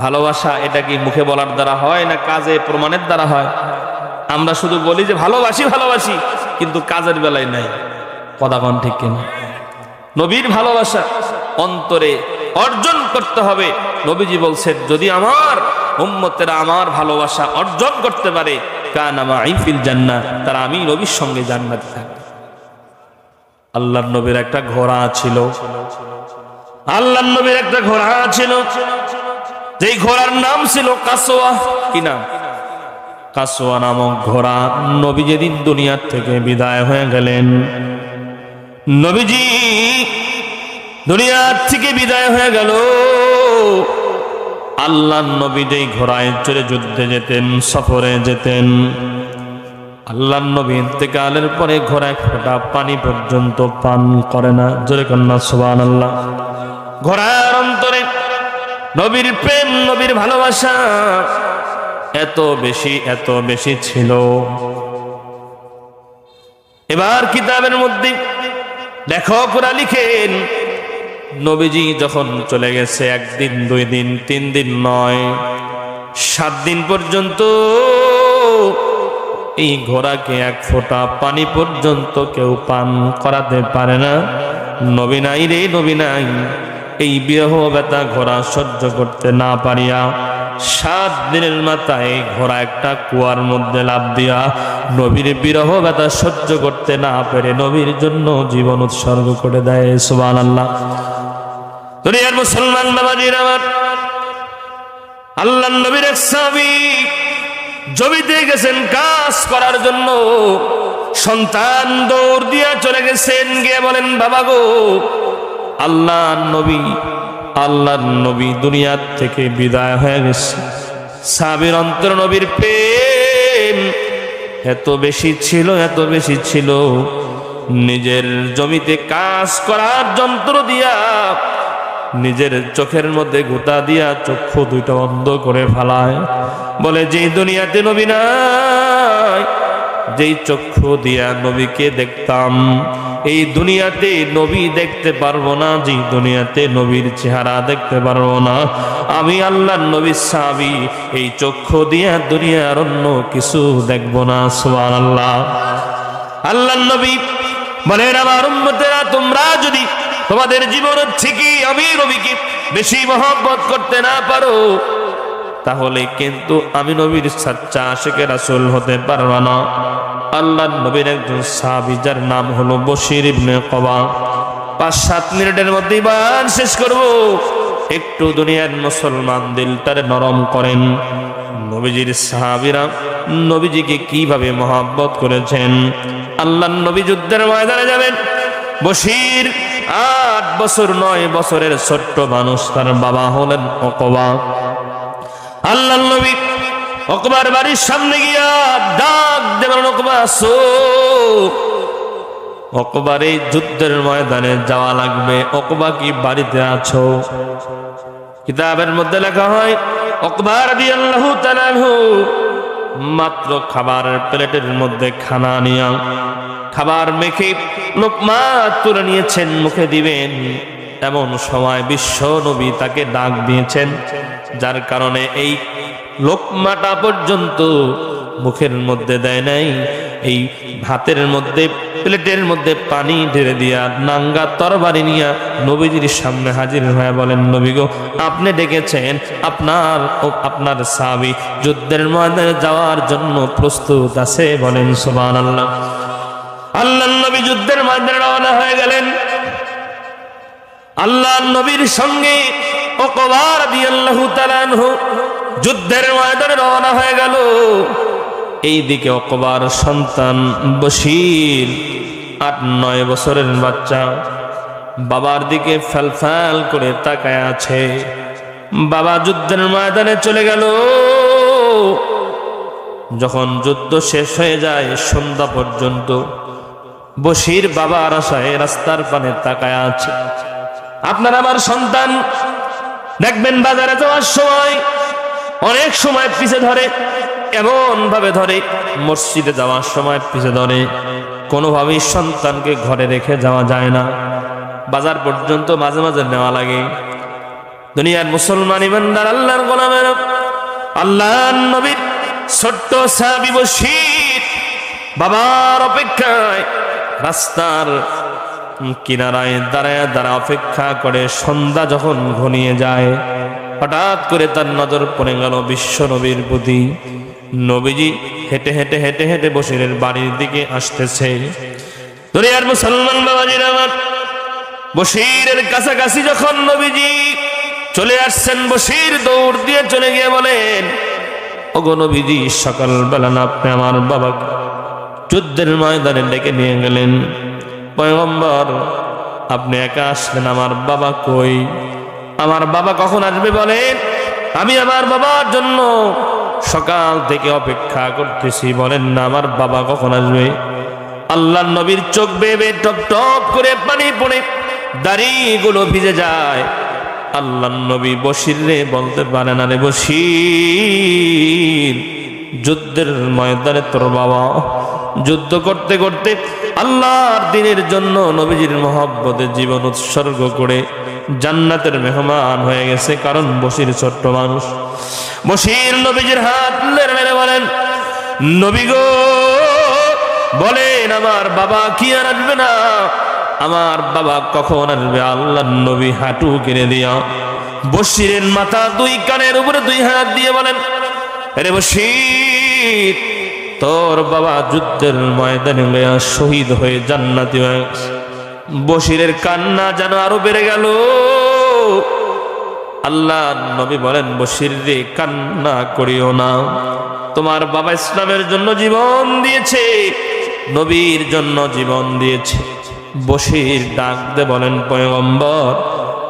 ভালোবাসা এটা কি মুখে বলার দ্বারা হয় না কাজে প্রমাণের দ্বারা হয়? আমরা শুধু বলি যে ভালোবাসি ভালোবাসি, কিন্তু কাজের বেলায় নাই। কথা কোন ঠিক কিনা? নবীর ভালোবাসা অন্তরে অর্জন করতে হবে। নবীজি বলছেন যদি আমার উম্মতেরা আমার ভালোবাসা অর্জন করতে পারে, কানা মাই ফিল জান্নাহ, তারা আমি নবীর সঙ্গে জান্নাতে থাকবে। আল্লাহর নবীর একটা ঘোড়া ছিল, আল্লাহর নবীর একটা ঘোড়া ছিল, যেই ঘোড়ার নাম ছিল কাসওয়া। কি নাম? কাসওয়া নামক ঘোড়া। নবী যেদিন দুনিয়ার থেকে বিদায় হয়ে গেলেন, নবীজি দুনিয়ার থেকে বিদায় হয়ে গেল, আল্লাহর নবী যেই ঘোড়ায় চড়ে যুদ্ধে যেতেন, সফরে যেতেন, আল্লাহর নবী ইন্তেকালের পরে ঘোড়ায় ফোঁটা পানি পর্যন্ত পান করে না। জোরে কন্যা সুবহানাল্লাহ। ঘোড়ার অন্তরে নবীর প্রেম, নবীর ভালোবাসা এত বেশি ছিল। এবার কিতাবের মধ্যে লেখকরা লিখেন নবীজি যখন চলে গেছে, একদিন, 2 দিন, 3 দিন নয়, 7 দিন পর্যন্ত এই ঘোড়াকে এক ফোঁটা পানি পর্যন্ত কেউ পান করাতে পারে না। নবী নাই রে, নবী নাই। এই বিরহ ব্যথা ঘোড়া সহ্য করতে না পারিয়া 7 দিনের মাথায় ঘোড়া একটা কুয়ার মধ্যে লাফ দিয়া নবীর বিরহ ব্যথা সহ্য করতে না পেরে নবীর জন্য জীবন উৎসর্গ করে দেয়। সুবহানাল্লাহ। দুনিয়ার মুসলমান বাবাজির আমার, আল্লাহর নবীর এক সাহাবী জমিতে গেছেন কাজ করার জন্য। সন্তান দৌড় দিয়া চলে গেছেন, গিয়ে বলেন, বাবা গো, আল্লাহর নবী দুনিয়ার থেকে বিদায় হয়ে গেছে। সাহাবীর অন্তর নবীর প্রেম এত বেশি ছিল, নিজের জমিতে কাজ করার যন্ত্র দিয়া নিজের চোখের মধ্যে গুতা দিয়া চক্ষু দুইটা অন্ধ করে ফেলায়। বলে, যেই দুনিয়াতে নবী নাই, যেই চক্ষু দিয়া নবীকে দেখতাম, এই দুনিয়াতে নবী দেখতে পারবো না। যেই দুনিয়াতে নবীর চেহারা দেখতে পারবো না, আমি আল্লাহর নবীর সাহাবী এই চক্ষু দিয়া দুনিয়ার অন্য কিছু দেখবো না। সুবহানাল্লাহ। আল্লাহর নবী বলেন, আমার উম্মতেরা, তোমরা যদি তোমাদের জীবনের থেকে আমি নবীকে বেশি মহব্বত করতে না পারো, তাহলে কিন্তু আমি নবীর সাচ্চা আশিকে রাসূল হতে পারবা না। আল্লাহর নবীর একজন সাহাবী, যার নাম হলো বশির ইবনে কবা। 5-7 মিনিটের মধ্যেই বায়ান শেষ করব। একটু দুনিয়ার মুসলমান দিলটারে নরম করেন। নবীজির সাহাবীরা নবীজিকে কিভাবে মহব্বত করেছেন। আল্লাহর নবী যুদ্ধের ময়দানে যাবেন। বশির 8 বছর 9 বছরের ছোট্ট মানুষ, তার বাবা হলেন উকবা। আল্লাহর নবী উকবার বাড়ির সামনে গিয়া ডাক দেবেন, উকবা আসো। উকবার এই যুদ্ধের ময়দানে যাওয়া লাগবে, উকবা কি বাড়িতে আছো? কিতাবের মধ্যে লেখা হয়, উকবা রাদিয়াল্লাহু তাআলা আনহু মাত্র খাবারের প্লেটের মধ্যে খানা নিয়া খাবার মেখে লোকমা তুলে নিয়েছেন, মুখে দিবেন। এমন সময় বিশ্ব নবী তাকে ডাক দিয়েছেন, যার কারণে এই লোকমাটা পর্যন্ত মুখের মধ্যে দেয় নাই। এই ভাতের মধ্যে, প্লেটের মধ্যে পানি ঢেলে দিয়া নাঙ্গা তরবারি নিয়া নবীজির সামনে হাজির হয়ে বলেন, নবী গো, আপনি ডেকেছেন, আপনার সাহাবী যুদ্ধের ময়দানে যাওয়ার জন্য প্রস্তুত আছে। বলেন সুবহানাল্লাহ। আল্লাহর নবী যুদ্ধের ময়দানে রওনা হয়ে গেলেন। আল্লাহর নবীর সঙ্গে উকবা রাদিয়াল্লাহু তাআলা আনহু যুদ্ধের ময়দানে রওনা হয়ে গেল। এইদিকে উকবার সন্তান বশির 8-9 বছরের বাচ্চা বাবার দিকে ফ্যাল করে তাকায় আছে। বাবা যুদ্ধের ময়দানে চলে গেল। যখন যুদ্ধ শেষ হয়ে যায়, সন্ধ্যা পর্যন্ত বশির বাবার আশায় রাস্তার পানে তাকায় আছে। আপনার আমার সন্তান দেখবেন বাজারে যাওয়ার সময় অনেক সময় পিছে ধরে, এমন ভাবে ধরে, মসজিদে যাওয়ার সময় পিছে ধরে। কোনোভাবেই সন্তানকে ঘরে রেখে যাওয়া যায় না, বাজার পর্যন্ত মাঝে মাঝে নেওয়া লাগে। দুনিয়ার মুসলমান ইমানদার আল্লাহর গোলামের, আল্লাহর নবীর ছোট্ট সাহাবী বশির বাবার অপেক্ষায় রাস্তার কিনারায় দাঁড়ায় অপেক্ষা করে। সন্ধ্যা যখন ঘনিয়ে যায়, হঠাৎ করে তার নজর পড়ে গেল বিশ্ব নবীর প্রতি। নবীজি হেঁটে হেঁটে হেঁটে হেঁটে বশিরের বাড়ির দিকে আসতেছে। দুনিয়ার মুসলমান বাবাজির আমার, বশিরের কাছাকাছি যখন নবীজি চলে আসছেন, বশির দৌড় দিয়ে চলে গিয়ে বলেন, ওগো নবীজি, সকালবেলা না আপনি আমার বাবাকে যুদ্ধের ময়দানে ডেকে নিয়ে গেলেন। পয়গম্বর, আপনি একা আসলেন, আমার বাবা কই? আমার বাবা কখন আসবে বলেন? আমি আমার বাবার জন্য সকাল থেকে অপেক্ষা করতেছি, বলেন না আমার বাবা কখন আসবে? আল্লাহর নবীর চোখ বেয়ে টপ টপ করে পানি পড়ে দাড়িগুলো ভিজে যায়। আল্লাহর নবী বশির রে বলতে পারে না, রে বশির, যুদ্ধের ময়দানে তোর বাবা যুদ্ধ করতে করতে আল্লাহর দ্বীনের জন্য নবীজির মহব্বতে জীবন উৎসর্গ করে জান্নাতের মেহমান হয়ে গেছে, কারণ বশির ছোট্ট মানুষ। বশির নবীজির হাত নেড়ে নেড়ে বলেন, নবী গো বলেন আমার বাবা কি আর আসবে না? আমার বাবা কখন আসবে? আল্লাহর নবী হাঁটু কেড়ে দিয়া বশিরের মাথা দুই কানের উপরে দুই হাত দিয়ে বলেন, আরে বশির, তোর বাবা যুদ্ধের ময়দানে শহীদ হয়ে জান্নাতি হয়ে গেছে। বশিরের কান্না যেন আরো বেড়ে গেল। আল্লাহ নবী বলেন, বশির রে কান্না করিও না, তোমার বাবা ইসলামের জন্য জীবন দিয়েছে, নবীর জন্য জীবন দিয়েছে। বশির ডাক দে বলেন, পয়গম্বর,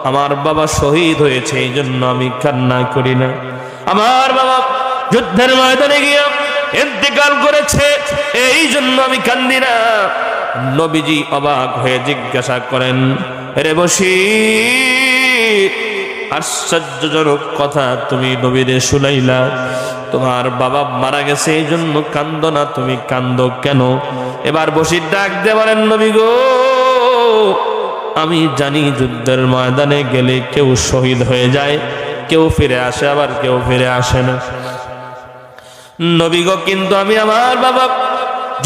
আমার বাবা শহীদ হয়েছে, এই জন্য আমি কান্না করি না। আমার বাবা যুদ্ধের ময়দানে গিয়ে ইন্তেকাল করেছে, এই জন্য আমি কান্দি না। নবীজি অবাক হয়ে জিজ্ঞাসা করেন, রে বশির, আশ্চর্যজনক কথা তুমি নবীরে শুনাইলা, তোমার বাবা মারা গেছে এই জন্য কান্দো না, তুমি কান্দো কেন? এবার বশির ডাক দিয়ে বলেন, নবী গো, আমি জানি যুদ্ধের ময়দানে গেলে কেউ শহীদ হয়ে যায়, কেউ ফিরে আসে, আবার কেউ ফিরে আসে না। নবী গো, কিন্তু আমি আমার বাবা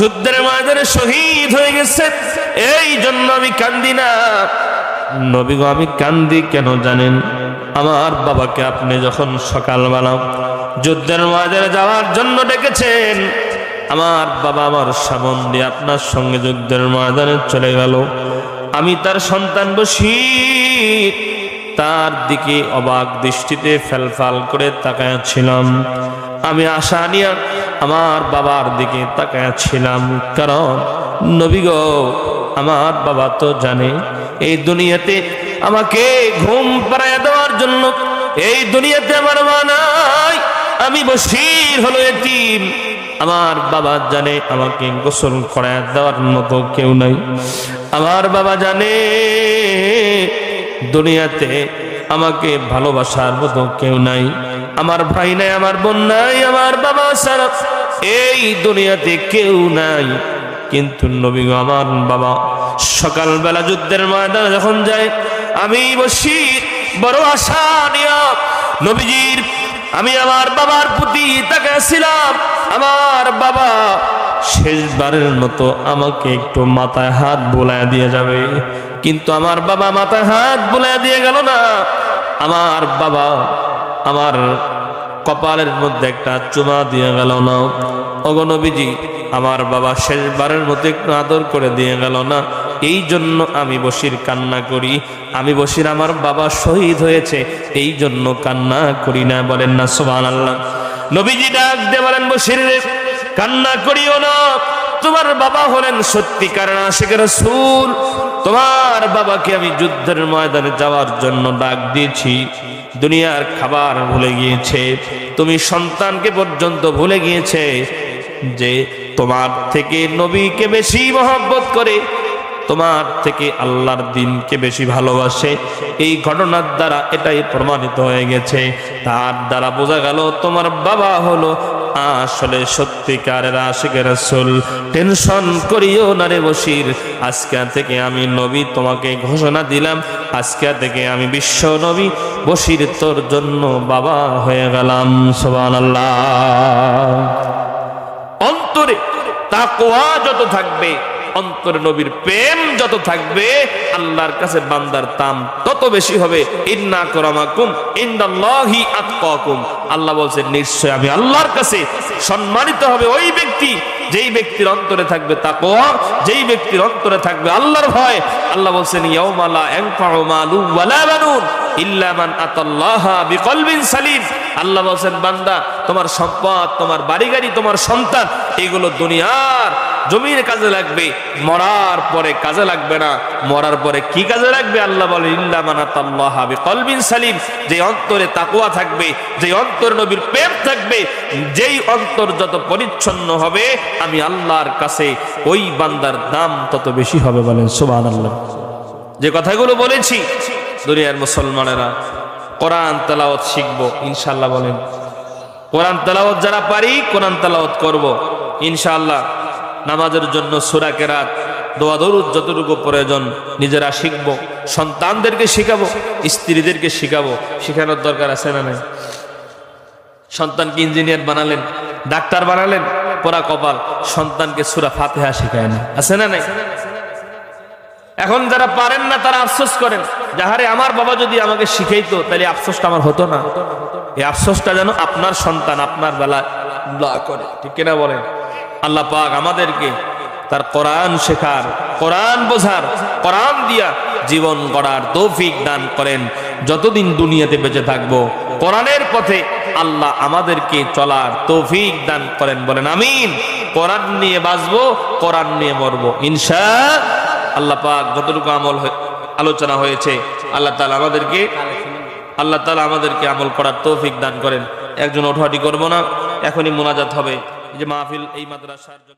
যুদ্ধের ময়দানে শহীদ হয়ে গেছে, এই জন্য আমি কান্দি না। নবী গো, আমি কান্দি কেন জানেন? আমার বাবাকে আপনি যখন সকালবেলা যুদ্ধের ময়দানে যাওয়ার জন্য ডেকেছেন, আমার বাবা আমার সামন দিয়ে আপনার সঙ্গে যুদ্ধের ময়দানে চলে গেল। আমি তার সন্তান বশির তার দিকে অবাক দৃষ্টিতে ফেলফাল করে তাকায়াছিলাম। আমি আশা নিয়ে আমার বাবার দিকে তাকায়াছিলাম, কারণ নবী গো, আমার বাবা তো জানে এই দুনিয়াতে আমাকে ঘুম পাড়ায় দেওয়ার জন্য এই দুনিয়াতে আমার মা নাই, আমি বশির হলো এতিম। আমার বাবা জানে আমাকে গোসল করায় দেওয়ার মতো কেউ নাই। আমার বাবা জানে দুনিয়াতে আমাকে ভালোবাসার মতো কেউ নাই। আমার ভাই নাই, আমার বোন নাই, আমার বাবা ছাড়া এই দুনিয়াতে কেউ নাই। কিন্তু নবী গো, আমার বাবা সকালবেলা যুদ্ধের ময়দানে যখন যায়, আমি বশির বড় আশা নিয়ে নবীজির আমি আমার বাবার প্রতি তাকাইছিলাম। আমার বাবা শেষবারের মতো আমাকে একটু মাথায় হাত বুলায় দিয়ে যাবে, কিন্তু আমার বাবা মাথায় হাত বুলায় দিয়ে গেল না। আমার বাবা আমার কপালের মধ্যে একটা চুমা দিয়ে গেল না। ওগো নবীজি, আমার বাবা শেষবারের মতো একটু আদর করে দিয়ে গেল না। এই জন্য আমি বশির কান্না করি। আমি বশির আমার বাবা শহীদ হয়েছে, এই জন্য কান্না করি না। বলেন না সুবহানাল্লাহ। নবীজি ডাক দিয়ে বলেন, বশির কান্না করিও না, তোমার বাবা হলেন সত্যিকার আশিক রাসূল। তোমার বাবাকে আমি যুদ্ধের ময়দানে যাওয়ার জন্য ডাক দিয়েছি, দুনিয়ার খাবার ভুলে গিয়েছে, তুমি সন্তানকে পর্যন্ত ভুলে গিয়েছে যে তোমার থেকে নবীকে বেশি মহব্বত করে, তোমার থেকে আল্লাহর দ্বীনকে বেশি ভালোবাসে। এই ঘটনার দ্বারা এটাই প্রমাণিত হয়ে গেছে। তার দ্বারা বোঝা গেল তোমার বাবা হলো আসলে সত্যিকারের আশিকের রাসূল। টেনশন করিও না রে বশির, আজকে থেকে আমি নবী তোমাকে ঘোষণা দিলাম, আজকে থেকে আমি বিশ্ব নবী বশির তোর জন্য বাবা হয়ে গেলাম। সুবহানাল্লাহ। অন্তরে তাকওয়া যত থাকবে, অন্তরে নবীর প্রেম যত থাকবে, আল্লাহর কাছে বান্দার দাম তত বেশি হবে। ইন্না আকরামাকুম ইনদাল্লাহি আতকাকুম। আল্লাহ বলছেন, নিশ্চয় আমি আল্লাহর কাছে সম্মানিত হবে ওই ব্যক্তি যেই ব্যক্তির অন্তরে থাকবে তাকওয়া, যেই ব্যক্তির অন্তরে থাকবে আল্লাহর ভয়। আল্লাহ বলছেন, ইয়াউমা লা ইয়ানফাউ মালু ওয়ালা বানুন ইল্লা মান আতাল্লাহা বিকলবিন সালিম। আল্লাহ বলছেন, বান্দা, তোমার সম্পদ, তোমার বাড়ি গাড়ি, তোমার সন্তান, এগুলো দুনিয়ার জমির কাজে লাগবে, মরার পরে কাজে লাগবে না। মরার পরে কি কাজে লাগবে? আল্লাহ বলে, ইল্লা মান আতাল্লাহা বিকলবিন সালিম। যে অন্তরে তাকওয়া থাকবে, যে অন্তরে নবীর প্রেম থাকবে, যেই অন্তর যত পরিচ্ছন্ন হবে, আমি আল্লাহর কাছে ওই বান্দার দাম তত বেশি হবে। বলেন সুবহানাল্লাহ। যে কথাগুলো বলেছি, দুনিয়ার মুসলমানেরা কোরআন তেলাওয়াত শিখবো ইনশাআল্লাহ। বলেন, কোরআন তেলাওয়াত যারা পারি, কোরআন তেলাওয়াত করব ইনশাআল্লাহ। নামাজের জন্য সূরা কেরাত দোয়া দরুদ যতটুকু প্রয়োজন নিজেরা শিখবো, সন্তানদেরকে শিখাবো, স্ত্রীদেরকে শিখাবো। শিখানোর দরকার আছে না নাই? সন্তানকে ইঞ্জিনিয়ার বানালেন, ডাক্তার বানালেন, পোড়া কপাল সন্তানকে সূরা ফাতিহা শিখায় না, আছে না নাই? এখন যারা পারেন না তারা আফসোস করেন, যাহারে আমার বাবা যদি আমাকে শিখাইতো তাহলে আফসোসটা আমার হতো না। এই আফসোসটা যেন আপনার সন্তান আপনার বেলায় না করে, ঠিক কিনা বলেন? আল্লাহ পাক আমাদেরকে তার কোরআন শেখার, কোরআন বোঝার, কোরআন দিয়া জীবন গড়ার তৌফিক দান করেন। যতদিন দুনিয়াতে বেঁচে থাকবো কোরআনের পথে আল্লাহ আমাদেরকে চলার তৌফিক দান করেন, বলেন আমিন। কোরআন নিয়ে বাঁচবো, কোরআন নিয়ে মরবো ইনশাআল্লাহ। আল্লাহ পাক যতটুকু আলোচনা হয়েছে আল্লাহ তাআলা আমাদেরকে আমল করার তৌফিক দান করেন। একজন ওঠাটি করবো না, এখনই মোনাজাত হবে। যে মাহফিল এই মাদ্রাসার